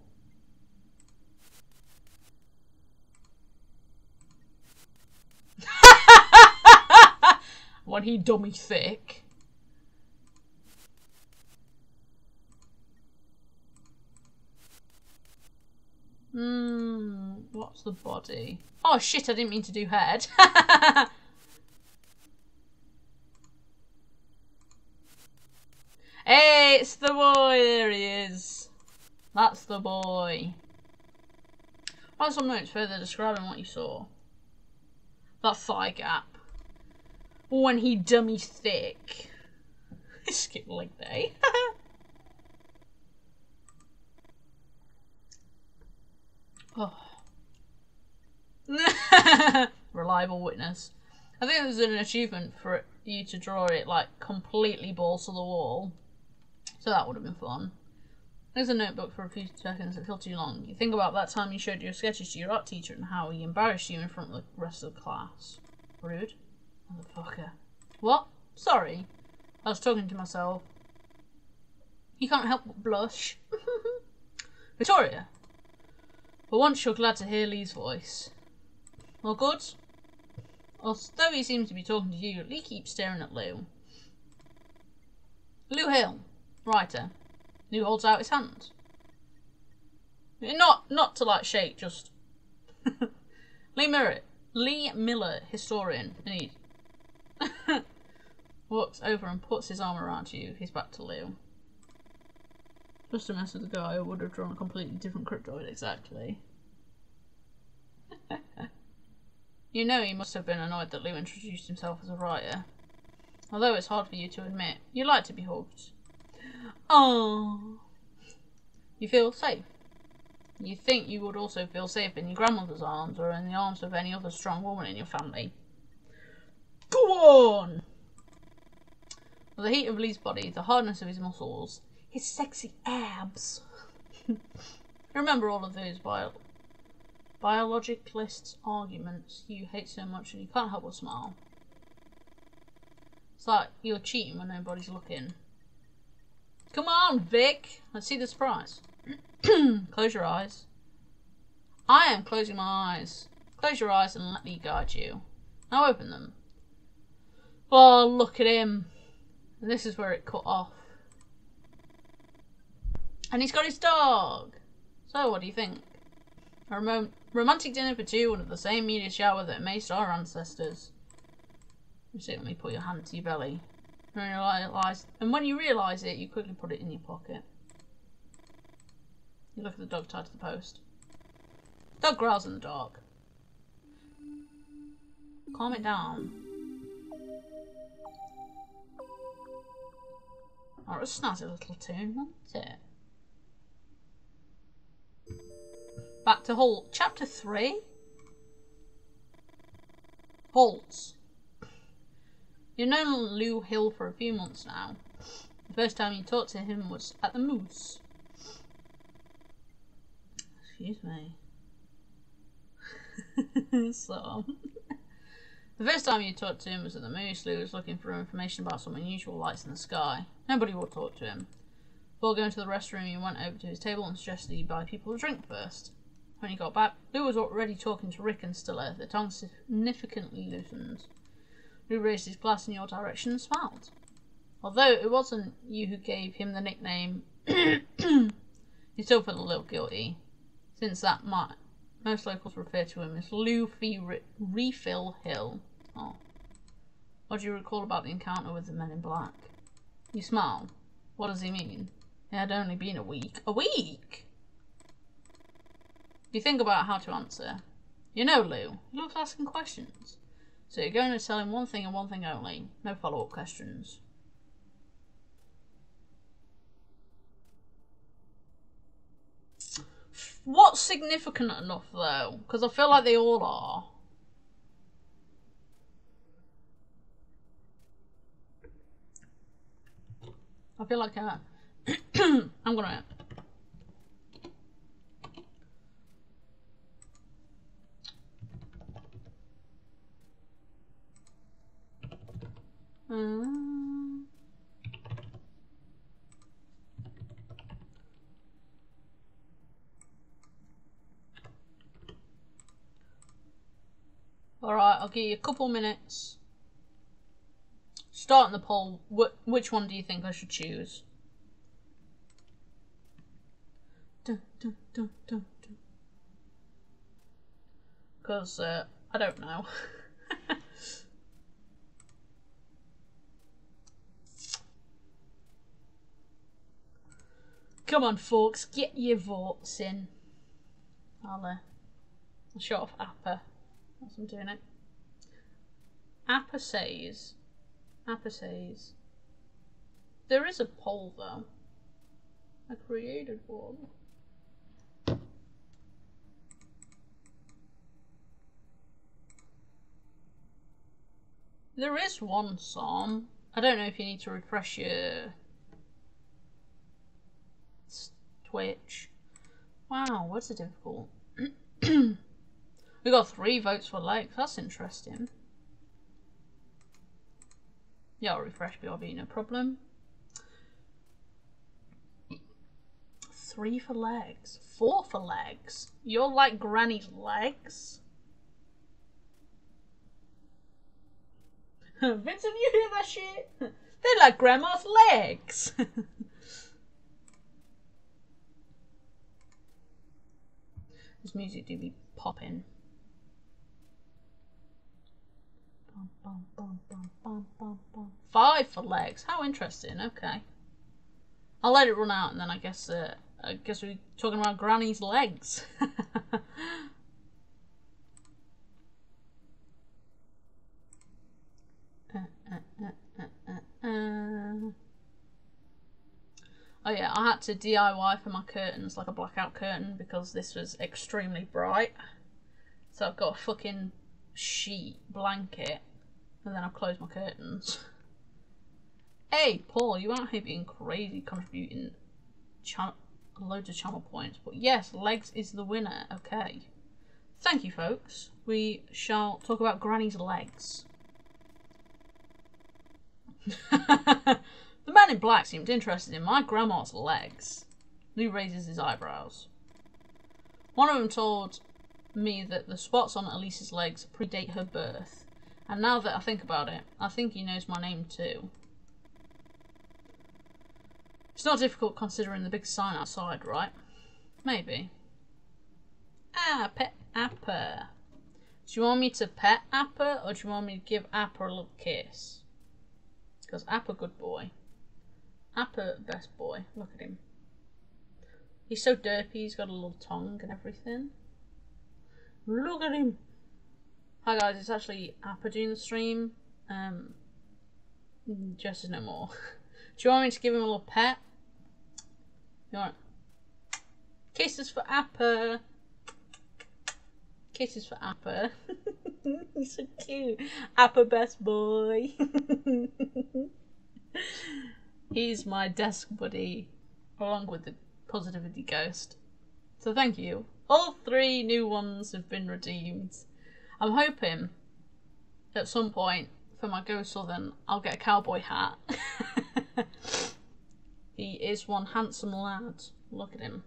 When he dummy thick. What's the body? Oh shit, I didn't mean to do head. Hey, it's the boy, there he is. That's the boy. Write some notes further describing what you saw. That thigh gap. When he dummy thick. Skip leg day. Oh. Reliable witness. I think there's an achievement for you to draw it like completely balls to the wall. So that would have been fun. There's a notebook for a few seconds that feel too long. You think about that time you showed your sketches to your art teacher and how he embarrassed you in front of the rest of the class. Rude. Motherfucker. What? Sorry. I was talking to myself. You can't help but blush. Victoria. For once you're glad to hear Lee's voice. All good? Although he seems to be talking to you, Lee keeps staring at Lou. Lou Hill. Writer. Lou holds out his hand. Not to like shake, just... Lee Miller, historian. And he walks over and puts his arm around you. He's back to Lou. Just to mess with the guy, I would have drawn a completely different cryptoid exactly. You know he must have been annoyed that Lou introduced himself as a writer. Although it's hard for you to admit, you like to be hugged. Oh, you feel safe. You think you would also feel safe in your grandmother's arms or in the arms of any other strong woman in your family. Go on! The heat of Lee's body, the hardness of his muscles, his sexy abs. Remember all of those biologicalists' arguments you hate so much and you can't help but smile. It's like you're cheating when nobody's looking. Come on, Vic! Let's see the surprise. Close your eyes. I am closing my eyes. Close your eyes and let me guide you. Now open them. Oh, look at him. And this is where it cut off. And he's got his dog. So, what do you think? A romantic dinner for two under the same meteor shower that amazed our ancestors. You certainly put your hand to your belly. And when you realise it, you quickly put it in your pocket. You look at the dog tied to the post. Dog growls in the dark. Calm it down. Or a snazzy little tune, wasn't it? Back to Holt. Chapter 3? Holtz. You've known Lou Hill for a few months now. The first time you talked to him was at the Moose. Excuse me. So, the first time you talked to him was at the Moose. Lou was looking for information about some unusual lights in the sky. Nobody would talk to him. Before going to the restroom, you went over to his table and suggested he buy people a drink first. When he got back, Lou was already talking to Rick and Stiller. Their tongues significantly loosened. Lou raised his glass in your direction and smiled. Although it wasn't you who gave him the nickname, he still felt a little guilty. Since that most locals refer to him as Lou Refill Hill. Oh. What do you recall about the encounter with the men in black? You smile. What does he mean? It had only been a week. A week? You think about how to answer. You know Lou. He loves asking questions. So you're going to tell him one thing and one thing only. No follow-up questions. What's significant enough though? Because I feel like they all are. I feel like I'm gonna... Alright, I'll give you a couple minutes. Starting the poll, which one do you think I should choose? Because, I don't know. Come on, folks, get your votes in. I'll shut off Appa whilst I'm doing it. Appa says, there is a poll though. I created one. There is one song. I don't know if you need to refresh your Twitch. Wow, what's it difficult? We got 3 votes for legs. That's interesting. Yeah, I'll refresh BRB, no problem. 3 for legs. 4 for legs. You're like Granny's legs? Vincent, you hear that shit? They're like Grandma's legs. This music do be popping. 5 for legs. How interesting. Okay, I'll let it run out, and then I guess we're talking about Granny's legs. Oh yeah, I had to DIY for my curtains, like a blackout curtain, because this was extremely bright. So I've got a fucking sheet blanket, and then I've closed my curtains. Hey Paul, you out here being crazy, contributing loads of channel points. But yes, legs is the winner. Okay, thank you folks. We shall talk about Granny's legs. The man in black seemed interested in my grandma's legs. Lou raises his eyebrows. One of them told me that the spots on Elise's legs predate her birth. And now that I think about it, I think he knows my name too. It's not difficult considering the big sign outside, right? Maybe. Ah, pet Appa. Do you want me to pet Appa, or do you want me to give Appa a little kiss? Because Appa good boy. Appa best boy. Look at him. He's so derpy, he's got a little tongue and everything. Look at him. Hi guys, it's actually Appa doing the stream. Jess is no more. Do you want me to give him a little pet? You want kisses for Appa? Kisses for Appa. He's so cute. Appa best boy. He's my desk buddy, along with the positivity ghost. So thank you. All 3 new ones have been redeemed. I'm hoping at some point for my Go Southern I'll get a cowboy hat. He is one handsome lad. Look at him.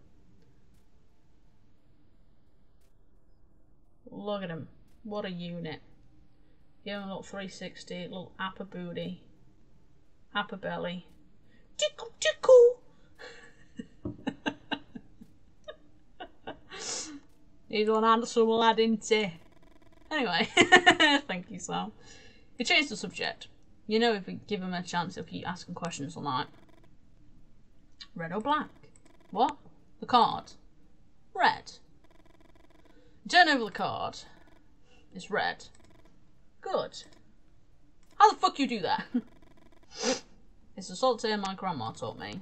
Look at him. What a unit. Give him a little 360, little Appa booty. Appa belly. Tickle tickle! He's one handsome lad, isn't he? Anyway, thank you, Sam. You changed the subject. You know, if we give him a chance, he'll keep asking questions all night. Red or black? What? The card. Red. Turn over the card. It's red. Good. How the fuck you do that? It's a solitaire my grandma taught me.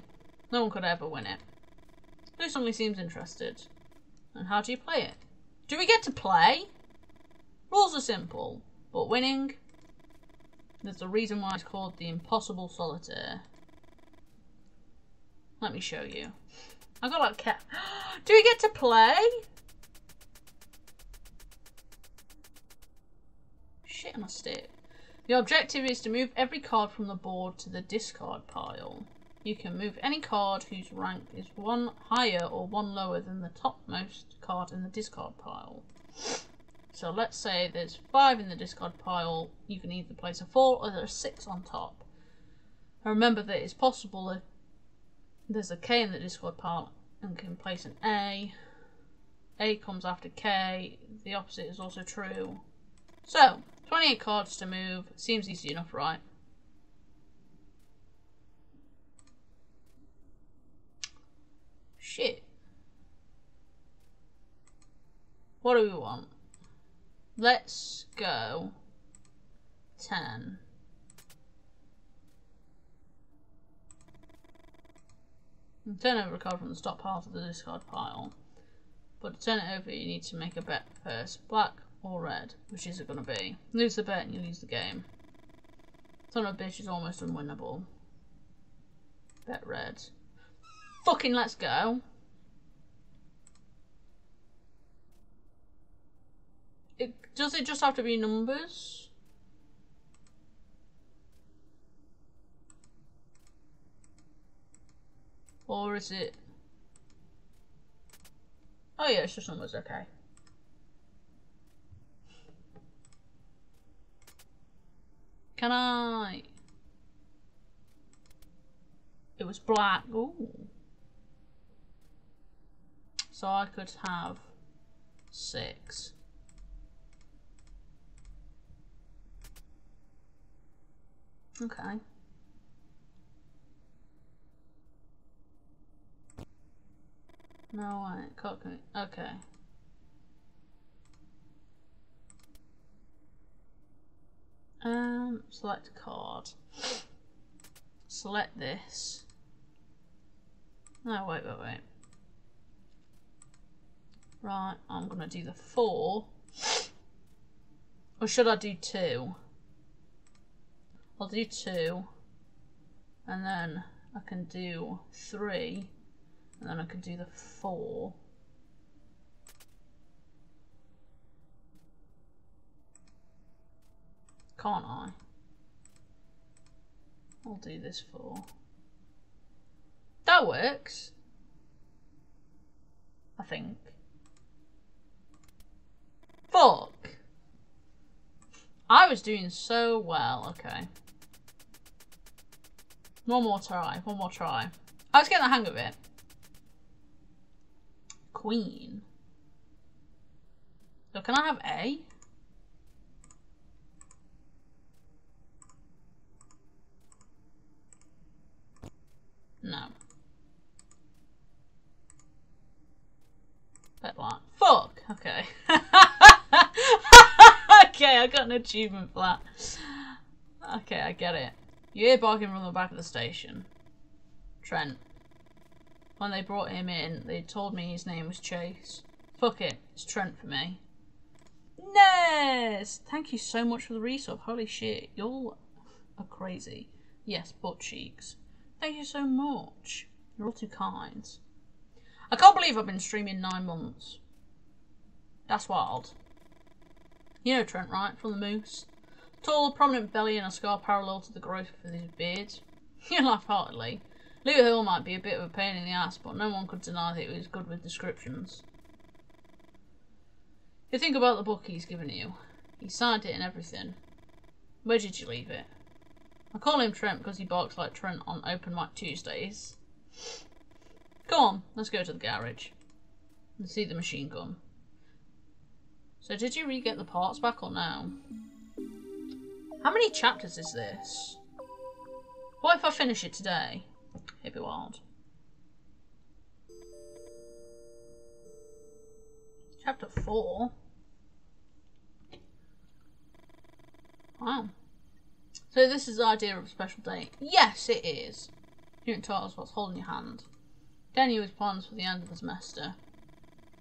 No one could ever win it. Who suddenly seems interested? And how do you play it? Do we get to play? Rules are simple, but winning... There's a reason why it's called the Impossible Solitaire. Let me show you. I got like cat. Do we get to play? Shit on a stick. The objective is to move every card from the board to the discard pile. You can move any card whose rank is 1 higher or 1 lower than the topmost card in the discard pile. So let's say there's 5 in the discard pile. You can either place a 4 or there's 6 on top. And remember that it's possible that there's a K in the discard pile and can place an A. A comes after K. The opposite is also true. So, 28 cards to move. Seems easy enough, right? Shit. What do we want? Let's go 10. And turn over a card from the top half of the discard pile. But to turn it over, you need to make a bet first. Black or red. Which is it going to be? Lose the bet and you lose the game. Son of a bitch is almost unwinnable. Bet red. Fucking let's go. Does it just have to be numbers? Or is it... Oh yeah, it's just numbers, okay. Can I... It was black. Ooh. So I could have 6. Okay. No, I can't. Okay. Select a card. Select this. No, wait. Right, I'm gonna do the 4. Or should I do 2? I'll do 2. And then I can do 3. And then I can do the 4. Can't I? I'll do this 4. That works. I think. Fuck. I was doing so well. Okay. One more try. I was getting the hang of it. Queen. So can I have A? No. Bet like fuck. Okay. Okay, I got an achievement for that. Okay, I get it. You hear barking from the back of the station. Trent. When they brought him in, they told me his name was Chase. Fuck it, it's Trent for me. Yes! Thank you so much for the resub. Holy shit, y'all are crazy. Yes, butt cheeks. Thank you so much. You're all too kind. I can't believe I've been streaming 9 months. That's wild. You know Trent, right? From the Moose. Tall, prominent belly and a scar parallel to the growth of his beard. You laugh heartily. Lou Hill might be a bit of a pain in the ass, but no one could deny that he was good with descriptions. You think about the book he's given you. He signed it and everything. Where did you leave it? I call him Trent because he barks like Trent on Open Mic Tuesdays. Come on, let's go to the garage and see the machine gun. So did you re-get the parts back or no? How many chapters is this? What if I finish it today? It'd be wild. Chapter 4? Wow. So this is the idea of a special date. Yes, it is. You didn't tell us what's holding your hand. Danny with plans for the end of the semester.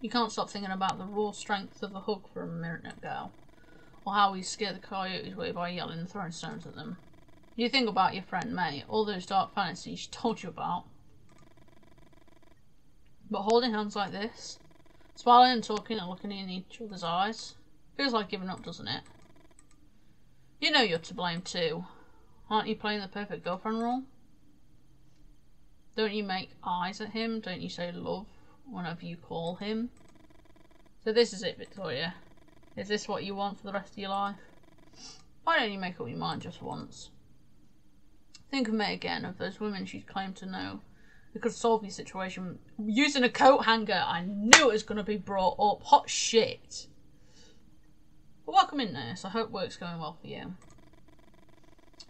You can't stop thinking about the raw strength of the hug for a minute ago. Or how he scared the coyotes away by yelling and throwing stones at them. You think about your friend May, all those dark fantasies she told you about. But holding hands like this, smiling and talking and looking in each other's eyes, feels like giving up, doesn't it? You know you're to blame too. Aren't you playing the perfect girlfriend role? Don't you make eyes at him? Don't you say love whenever you call him? So this is it, Victoria. Is this what you want for the rest of your life? Why don't you make up your mind just once? Think of May again, of those women she'd claimed to know who could solve your situation using a coat hanger. I knew it was going to be brought up. Hot shit. Well, welcome in, nurse. I hope work's going well for you.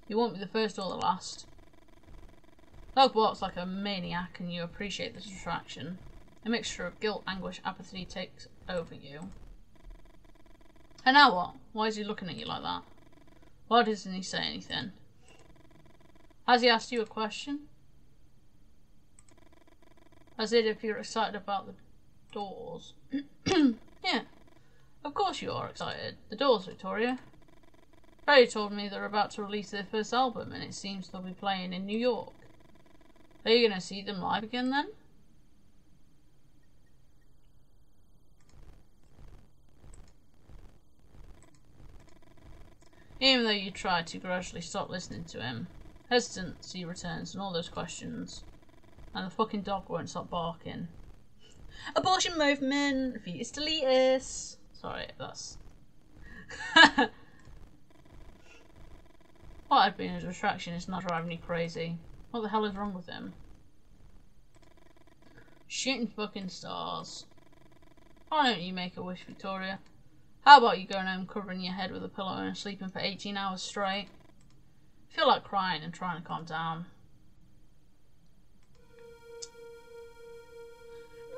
You won't be the first or the last. Dog barks like a maniac and you appreciate the distraction. A mixture of guilt, anguish, apathy takes over you. And now what? Why is he looking at you like that? Why doesn't he say anything? Has he asked you a question? As if you're excited about the doors. Yeah, of course you are excited. The doors, Victoria. Freddie told me they're about to release their first album and it seems they'll be playing in New York. Are you going to see them live again then? Even though you try to gradually stop listening to him, hesitancy returns and all those questions. And the fucking dog won't stop barking. Abortion Mothemen! Fetus deletus! Sorry, that's... What had been a distraction is not driving me crazy. What the hell is wrong with him? Shooting fucking stars. Why don't you make a wish, Victoria? How about you going home covering your head with a pillow and sleeping for 18 hours straight? I feel like crying and trying to calm down.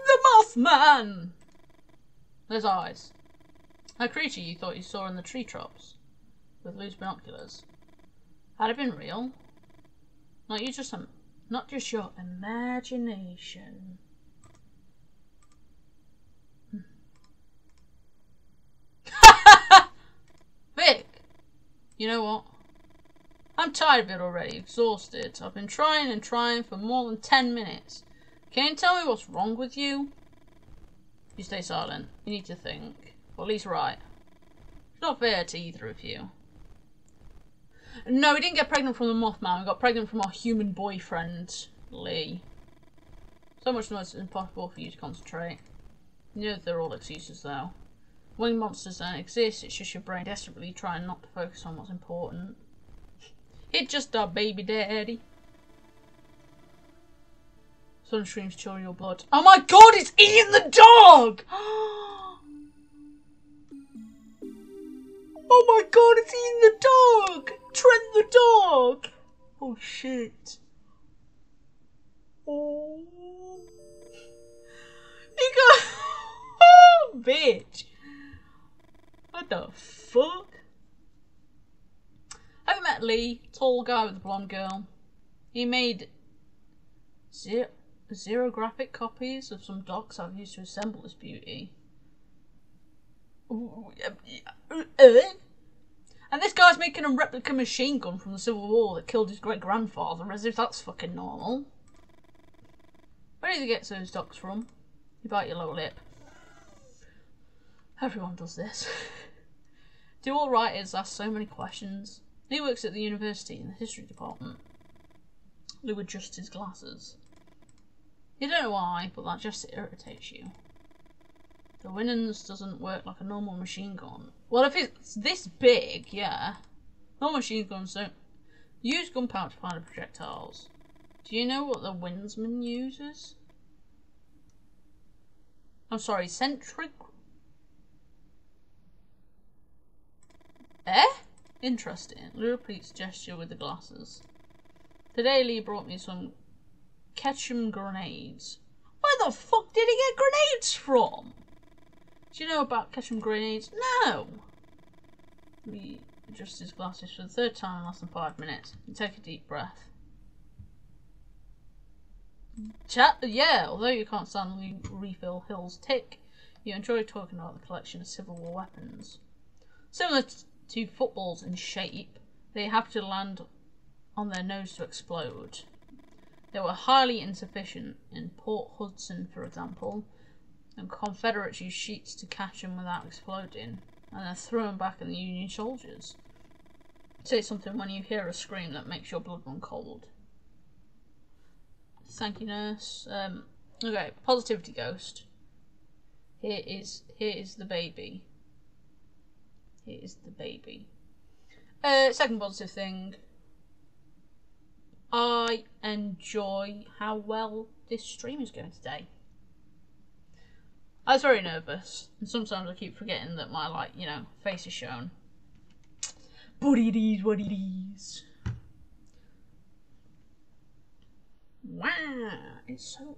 The Mothman! Those eyes. That creature you thought you saw in the tree tops with loose binoculars. Had it been real? Not just your imagination. Vic! You know what? I'm tired of it already, exhausted. I've been trying and trying for more than 10 minutes. Can you tell me what's wrong with you? You stay silent. You need to think. Or at least write. It's not fair to either of you. No, we didn't get pregnant from the Mothman. We got pregnant from our human boyfriend, Lee. So much noise it's impossible for you to concentrate. You know they're all excuses, though. Winged monsters don't exist. It's just your brain desperately trying not to focus on what's important. It's just our baby daddy. Sun streams chill your blood. Oh my god, it's eating the dog! Oh my god, it's eating the dog! Trent the dog! Oh shit. Oh. He got... Oh, bitch. What the fuck? Have you met Lee? Tall guy with a blonde girl. He made Zero graphic copies of some docs I've used to assemble this beauty. And this guy's making a replica machine gun from the Civil War that killed his great-grandfather, as if that's fucking normal. Where did he get those docs from? You bite your lower lip. Everyone does this. Do all writers ask so many questions? He works at the university in the history department. Lou adjusts his glasses. You don't know why, but that just irritates you. The Winans doesn't work like a normal machine gun. Well, if it's this big, yeah. Normal machine guns don't use gunpowder to fire projectiles. Do you know what the Winsman uses? I'm sorry, centric... Eh? Interesting. Lou repeats gesture with the glasses. Today Lee brought me some ketchum grenades. Where the fuck did he get grenades from? Do you know about ketchum grenades? No! Lee adjusts his glasses for the third time in less than 5 minutes. You take a deep breath. Yeah, although you can't stand Lee refill Hill's tick, you enjoy talking about the collection of Civil War weapons. Similar to footballs in shape, they have to land on their nose to explode. They were highly insufficient in Port Hudson, for example, and Confederates used sheets to catch them without exploding, and then threw them back at the Union soldiers. Say something when you hear a scream that makes your blood run cold. Thank you, nurse. Okay, positivity ghost. Here is the baby. Here is the baby. Second positive thing. I enjoy how well this stream is going today. I was very nervous, and sometimes I keep forgetting that my, like, you know, face is shown. But it is what it is. Wow, it's so...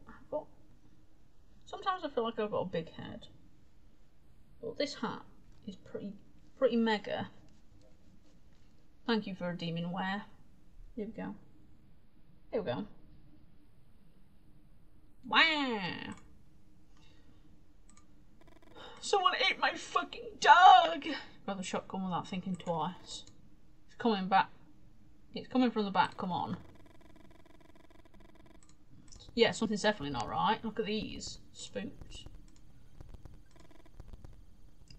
Sometimes I feel like I've got a big head. But this hat is pretty mega. Thank you for redeeming wear. Here we go. Here we go. Wow. Someone ate my fucking dog! Grab the shotgun without thinking twice. It's coming back. It's coming from the back, come on. Yeah, something's definitely not right. Look at these. Spooked.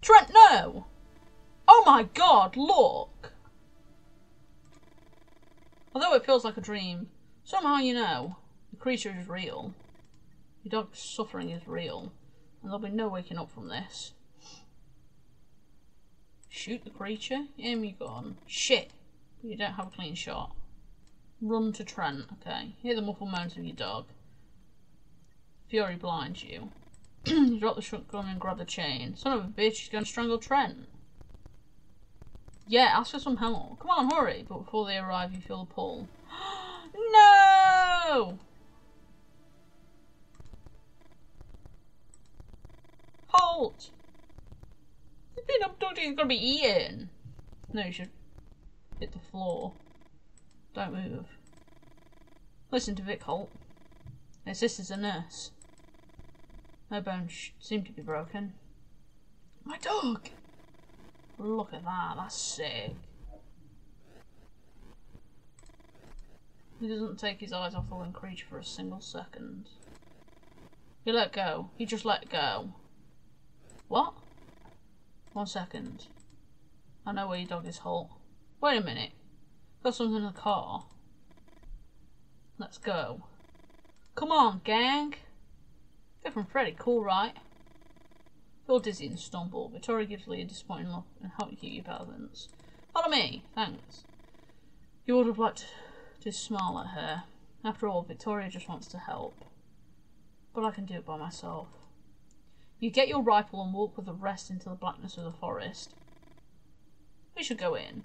Trent, no! Oh my god, look! Although it feels like a dream, somehow you know the creature is real. Your dog's suffering is real, and there'll be no waking up from this. Shoot the creature? Aim your gun. Shit! You don't have a clean shot. Run to Trent, okay. Hear the muffled moans of your dog. Fury blinds you. You drop the shotgun and grab the chain. Son of a bitch, he's going to strangle Trent. Yeah, ask for some help. Come on, hurry. But before they arrive, you feel a pull. No! Halt! He's been abducted, he's gonna be eaten. No, you should hit the floor. Don't move. Listen to Vic, Holt. His sister's a nurse. Her bones seem to be broken. My dog! Look at that, that's sick. He doesn't take his eyes off the living creature for a single second. He let go. He just let go. What? 1 second. I know where your dog is, Holt. Wait a minute. Got something in the car. Let's go. Come on, gang. Go from Freddy, cool, right? Feel dizzy and stumble. Victoria gives Lee a disappointing look and help you keep your balance. Follow me, thanks. You would have liked to smile at her. After all, Victoria just wants to help. But I can do it by myself. You get your rifle and walk with the rest into the blackness of the forest. We should go in.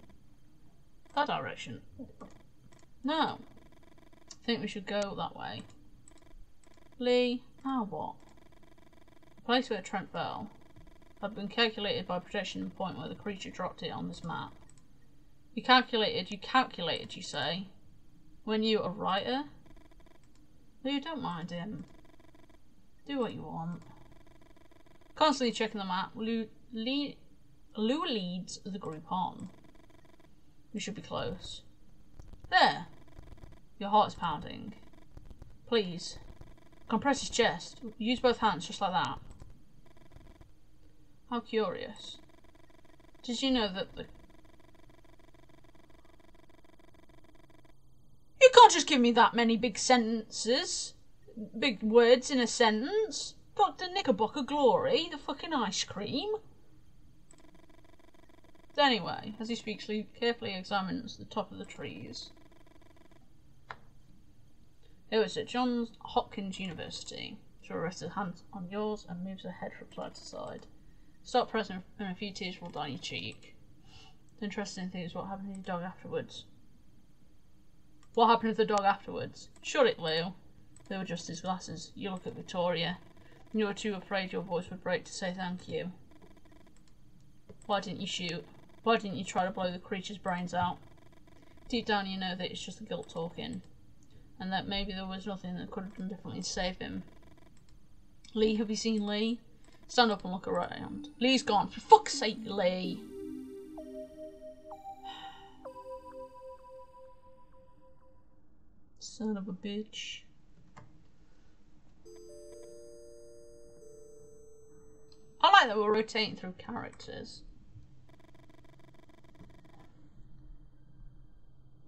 That direction. No. I think we should go that way. Lee, now what? The place where Trent fell had been calculated by projection the point where the creature dropped it on this map. You calculated, you say? When you a writer? Lou, don't mind him. Do what you want. Constantly checking the map, Lou leads the group on. We should be close. There! Your heart is pounding. Please. Compress his chest. Use both hands just like that. How curious. Did you know that the... You can't just give me that many big sentences. Big words in a sentence. Dr. Knickerbocker Glory, the fucking ice cream. Anyway, as he speaks, Lee carefully examines the top of the trees. It was at Johns Hopkins University. She rests her hand on yours and moves her head from side to side. Stop pressing and a few tears roll down your cheek. The interesting thing is what happened to your dog afterwards. What happened to the dog afterwards? Shut it, Lou. They were just his glasses. You look at Victoria. You were too afraid your voice would break to say thank you. Why didn't you shoot? Why didn't you try to blow the creature's brains out? Deep down you know that it's just the guilt talking. And that maybe there was nothing that could have done differently to save him. Lee, have you seen Lee? Stand up and look around. Lee's gone. For fuck's sake, Lee. Son of a bitch. I like that we're rotating through characters.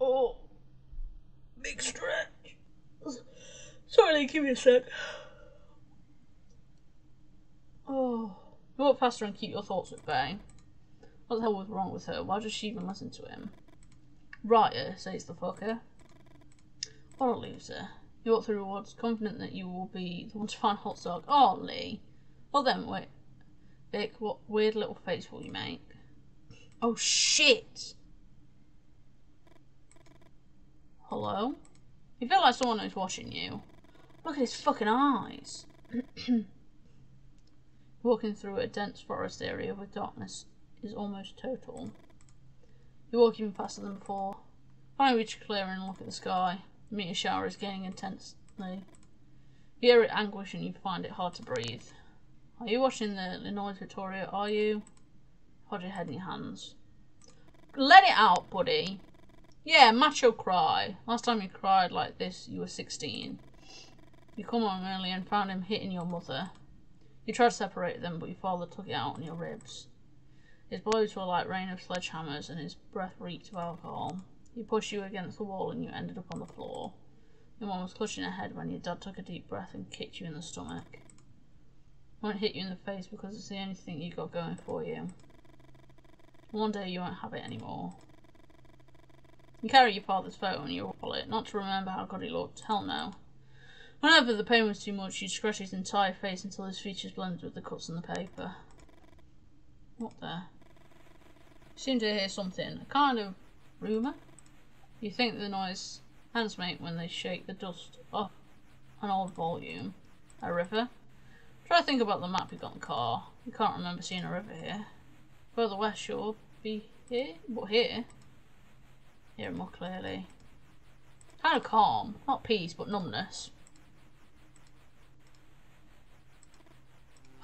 Oh. Big stretch. Sorry, give me a sec. Oh. You walk past her and keep your thoughts at bay. What the hell was wrong with her? Why does she even listen to him? Writer, says the fucker. What a loser. You walk through the woods, confident that you will be the one to find hot dog. Oh, Lee. Well then, wait. Vic, what weird little face will you make? Oh, shit! Hello? You feel like someone is watching you. Look at his fucking eyes. Walking through a dense forest area where darkness is almost total. You walk even faster than before. Finally reach a clearing and look at the sky. The meteor shower is gaining intensely. You hear it anguish and you find it hard to breathe. Are you watching the noise, Victoria? Are you? Hold your head in your hands. Let it out, buddy. Yeah, macho cry. Last time you cried like this, you were 16. You come home early and found him hitting your mother. You tried to separate them, but your father took it out on your ribs. His blows were like rain of sledgehammers, and his breath reeked of alcohol. He pushed you against the wall, and you ended up on the floor. Your mom was clutching her head when your dad took a deep breath and kicked you in the stomach. I won't hit you in the face because it's the only thing you got going for you. One day you won't have it anymore. You carry your father's photo in your wallet, not to remember how good he looked. Hell no. Whenever the pain was too much, you'd scratch his entire face until his features blended with the cuts in the paper. What the? You seem to hear something. A kind of rumour? You think the noise hands make when they shake the dust off an old volume. A river? Try to think about the map you got in the car. You can't remember seeing a river here. Further west, sure, be here, but here. Hear it more clearly. Kind of calm. Not peace, but numbness.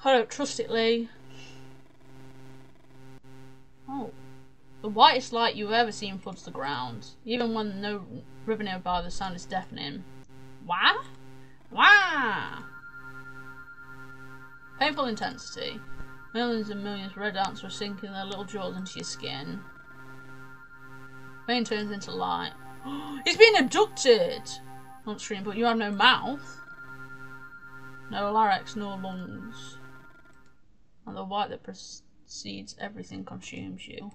I don't trust it, Lee. Oh. The whitest light you've ever seen floods the ground. Even when no river nearby, the sound is deafening. Wah? Wah! Painful intensity. Millions and millions of red ants were sinking their little jaws into your skin. Pain turns into light. He's been abducted! Not scream, but you have no mouth. No larynx, no lungs. And the white that precedes everything consumes you.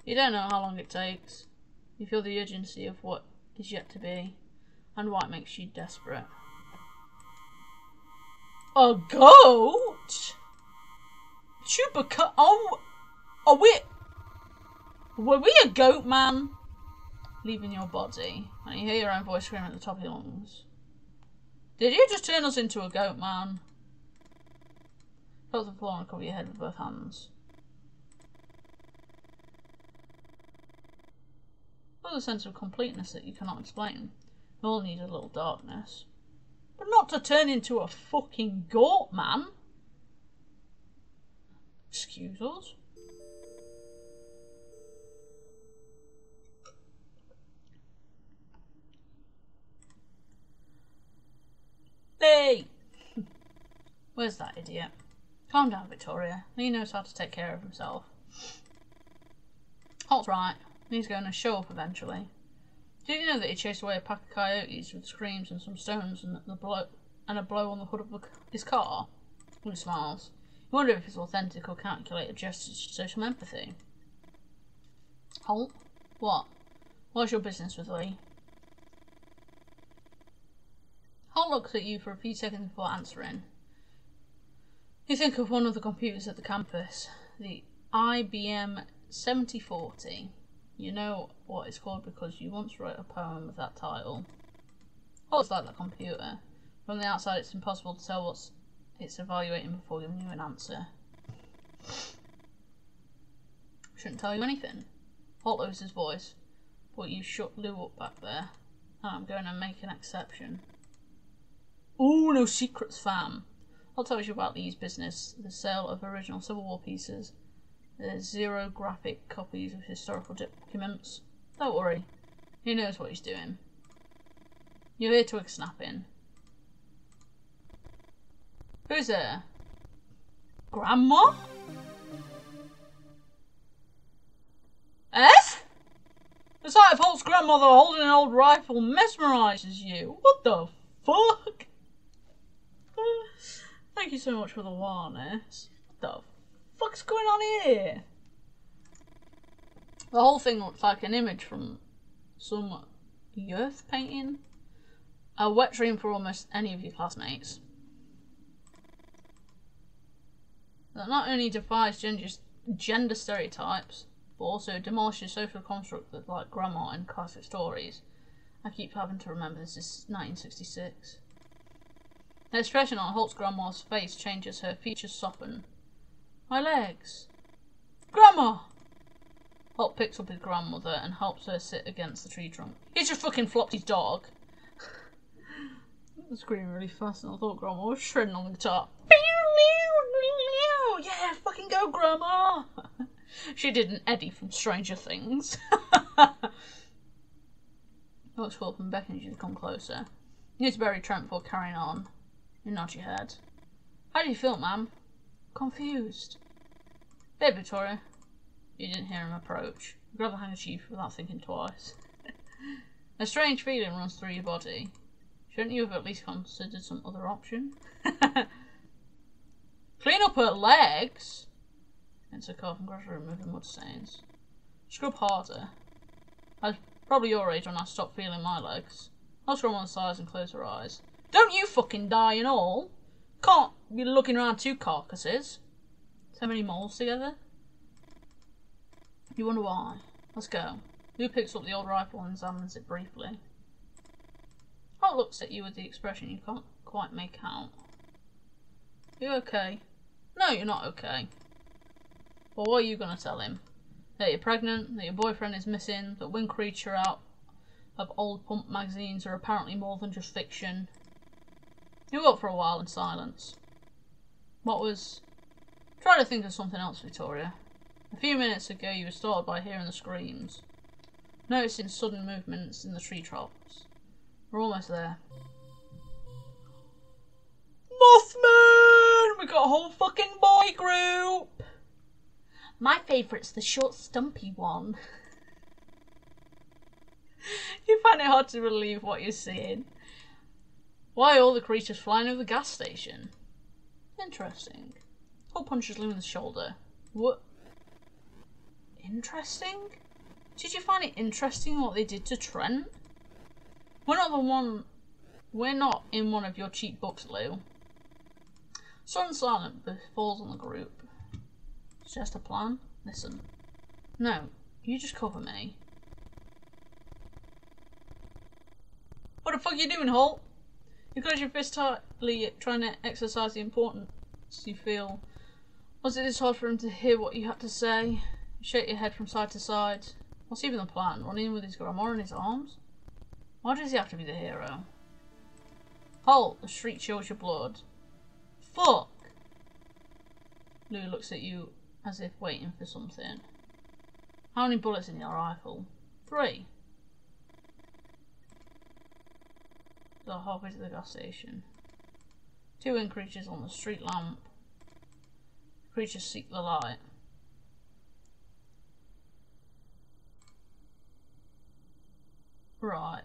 You don't know how long it takes. You feel the urgency of what is yet to be. And white makes you desperate. A goat? Chupacabra? Oh, were we a goat, man? Leaving your body, and you hear your own voice screaming at the top of your lungs. Did you just turn us into a goat, man? Fall to the floor and cover your head with both hands. There's a sense of completeness that you cannot explain. We all need a little darkness. not to turn into a fucking goat, man. Excuse us. Hey! Where's that idiot? Calm down, Victoria. He knows how to take care of himself. Holt's right. He's going to show up eventually. Did you know that he chased away a pack of coyotes with screams and some stones and a blow on the hood of his car? He smiles. You wonder if it's authentic or calculated gestures to show some empathy. Holt? What? What's your business with Lee? Holt looks at you for a few seconds before answering. You think of one of the computers at the campus, the IBM 7040. You know what it's called because you once wrote a poem with that title. Holt's like that computer. From the outside, it's impossible to tell what it's evaluating before giving you an answer. Shouldn't tell you anything. Holt lowers his voice. But you shut Lou up back there. And I'm going to make an exception. Ooh, no secrets, fam. I'll tell you about Lee's business. The sale of original Civil War pieces. There's zero graphic copies of historical documents. Don't worry. He knows what he's doing. You hear twigs snapping. Who's there? Grandma? F? The sight of Holt's grandmother holding an old rifle mesmerises you. What the fuck? Thank you so much for the awareness. What the fuck's going on here? The whole thing looks like an image from some earth painting. A wet dream for almost any of your classmates. That not only defies gender stereotypes, but also demolishes social constructs that like grandma in classic stories. I keep having to remember this is 1966. The expression on Holt's grandma's face changes, her features soften. My legs. Grandma! Holt picks up his grandmother and helps her sit against the tree trunk. He's just fucking flopped his dog. I was screaming really fast and I thought Grandma was shredding on the guitar. Yeah, fucking go, Grandma! She did an Eddie from Stranger Things. Looks up and beckons you to come closer. You need to bury Trent before carrying on. You nod your head. How do you feel, ma'am? Confused. There, Victoria. You didn't hear him approach. You grab the handkerchief without thinking twice. A strange feeling runs through your body. Shouldn't you have at least considered some other option? Clean up her legs! Into a cough and gradually remove the mud stains. Scrub harder. I was probably your age when I stopped feeling my legs. I'll scrub on the sides and close her eyes. Don't you fucking die and all! Can't be looking around two carcasses. So many moles together? You wonder why? Let's go. Lou picks up the old rifle and examines it briefly. Holt looks at you with the expression you can't quite make out. You okay? No, you're not okay. Well, what are you going to tell him? That you're pregnant, that your boyfriend is missing, that Wind Creature out of old pump magazines are apparently more than just fiction. You got for a while in silence. What was... Try to think of something else, Victoria. A few minutes ago you were startled by hearing the screams. Noticing sudden movements in the tree tops. We're almost there. Mothman! We got a whole fucking boy group! My favourite's the short stumpy one. You find it hard to believe what you're seeing. Why are all the creatures flying over the gas station? Interesting. Holt punches Lou in the shoulder. What? Interesting? Did you find it interesting what they did to Trent? We're not in one of your cheap books, Lou. Sudden silence falls on the group. It's just a plan. Listen. No, you just cover me. What the fuck are you doing, Holt? You close your fist tightly, trying to exercise the importance you feel. Was it this hard for him to hear what you had to say? You shake your head from side to side. What's even the plan? Running with his grandma in his arms? Why does he have to be the hero? Halt! The street shows your blood. Fuck! Lou looks at you as if waiting for something. How many bullets in your rifle? 3. So halfway to the gas station. 2 in creatures on the street lamp. Creatures seek the light. Right.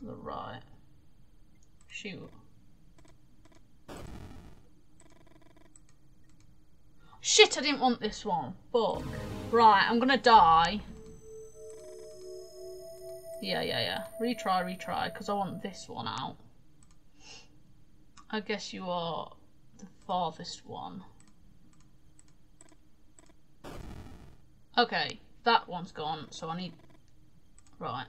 The right. Shoot. Shit, I didn't want this one. Fuck. Right, I'm gonna die. Yeah. Retry, because I want this one out. I guess you are the farthest one. Okay, that one's gone, so I need... Right.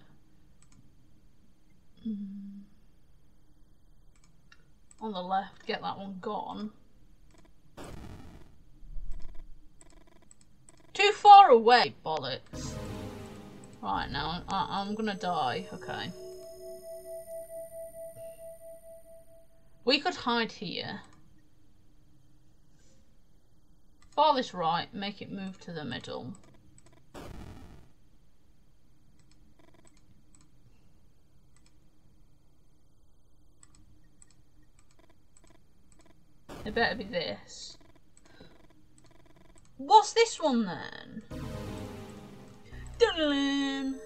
On the left, get that one gone. Too far away, bollocks. Right, now I'm gonna die. Okay. We could hide here. Farthest right, make it move to the middle. It better be this. What's this one then? Dun-dun-dun.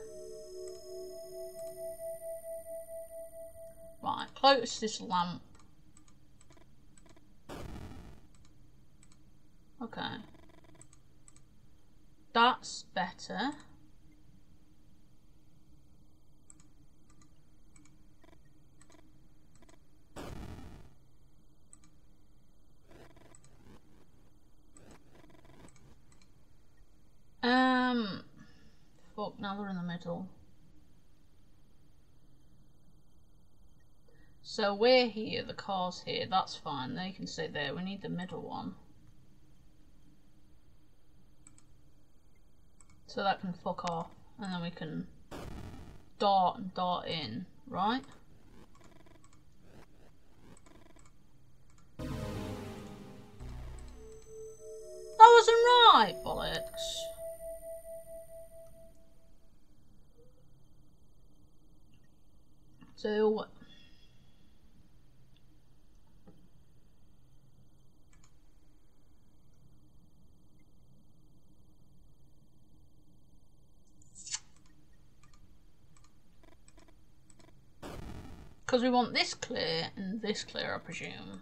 Right, close this lamp. Okay. That's better. Fuck, now they're in the middle. So we're here, the car's here, that's fine, they can stay there, we need the middle one. So that can fuck off, and then we can dart and dart in, right? That wasn't right, bollocks. So because we want this clear and this clear, I presume.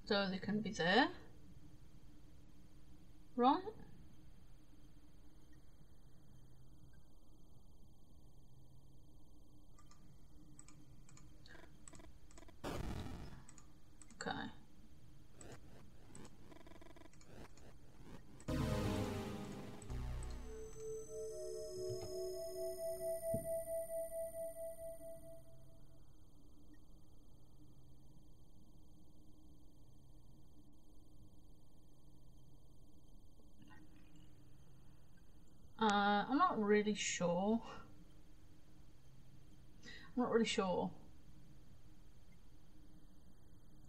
So they can be there. Right? Okay. I'm not really sure. I'm not really sure.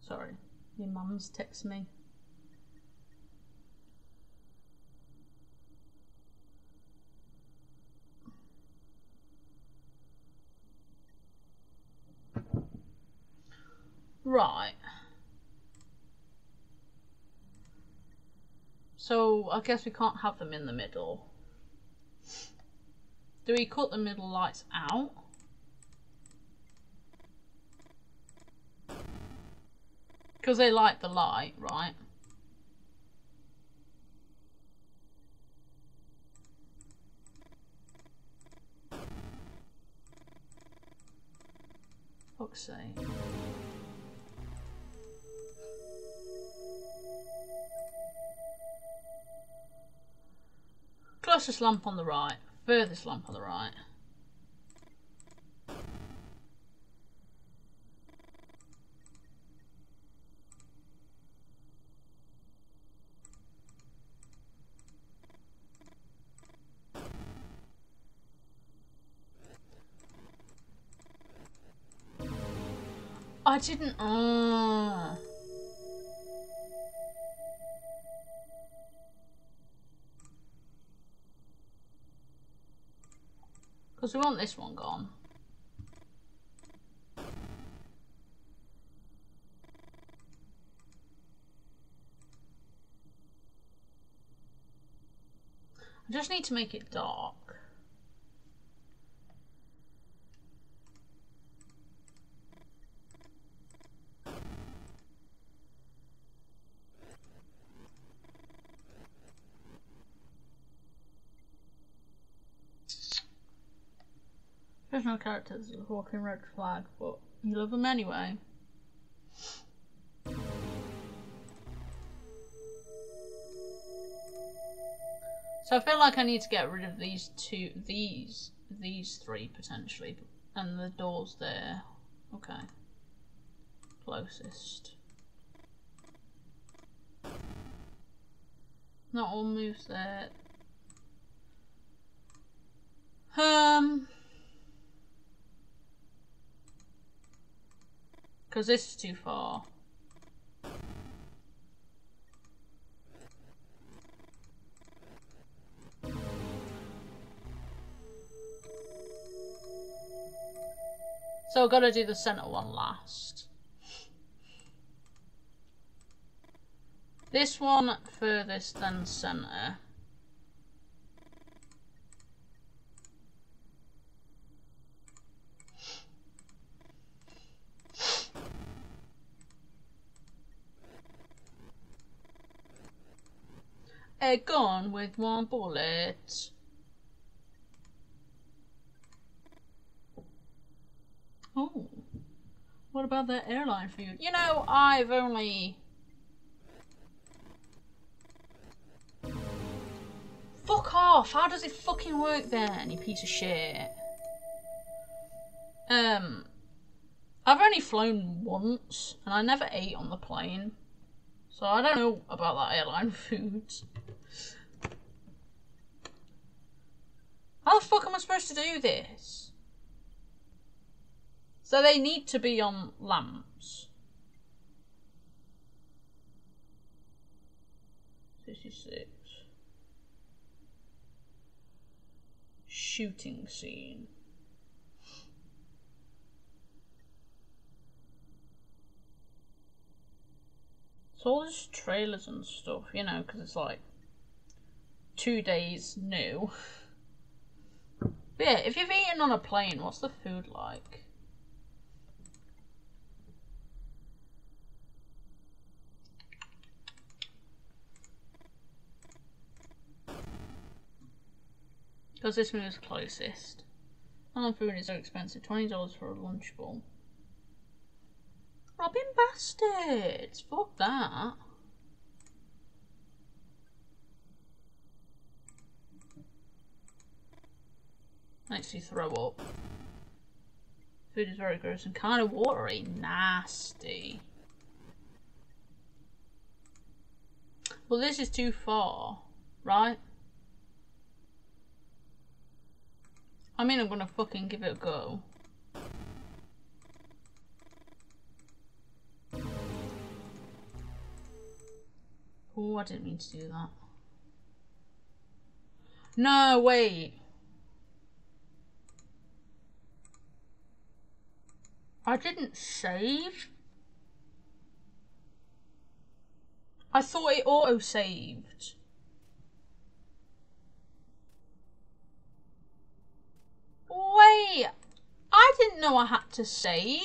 Sorry, your mum's text me. Right. So I guess we can't have them in the middle. Do we cut the middle lights out? Because they like the light, right? Fuck's sake. Closest lamp on the right, furthest lamp on the right. I didn't. Because we want this one gone. I just need to make it dark. There's no characters with a walking red flag, but you love them anyway. So I feel like I need to get rid of these three potentially, and the doors there. Okay. Closest. Not all moves there. Because this is too far. So I've got to do the centre one last. This one furthest than centre. A gun with one bullet. Oh, what about that airline food? You know, I've only... Fuck off! How does it fucking work then, you piece of shit? I've only flown once, and I never ate on the plane. So I don't know about that airline food. How the fuck am I supposed to do this? So they need to be on lamps. 66. Shooting scene. So all this trailers and stuff, you know, because it's like 2 days new. But yeah, if you've eaten on a plane, what's the food like? Because this one is closest. And food is so expensive, $20 for a lunch bowl. Robbing bastards! Fuck that. Makes you throw up. Food is very gross and kind of watery. Nasty. Well, this is too far, right? I mean, I'm gonna fucking give it a go. Oh, I didn't mean to do that. No, wait. I didn't save. I thought it auto-saved. Wait, I didn't know I had to save.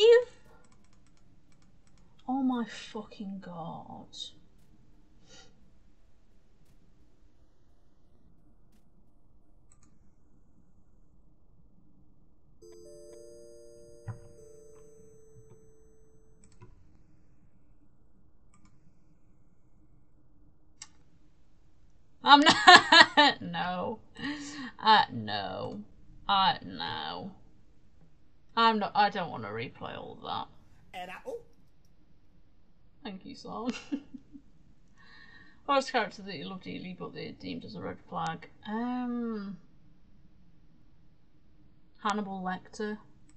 Oh my fucking god. I'm not. No. No. No. I'm not. I don't want to replay all of that. Thank you, song. What's the character that you love dearly but they're deemed as a red flag? Hannibal Lecter.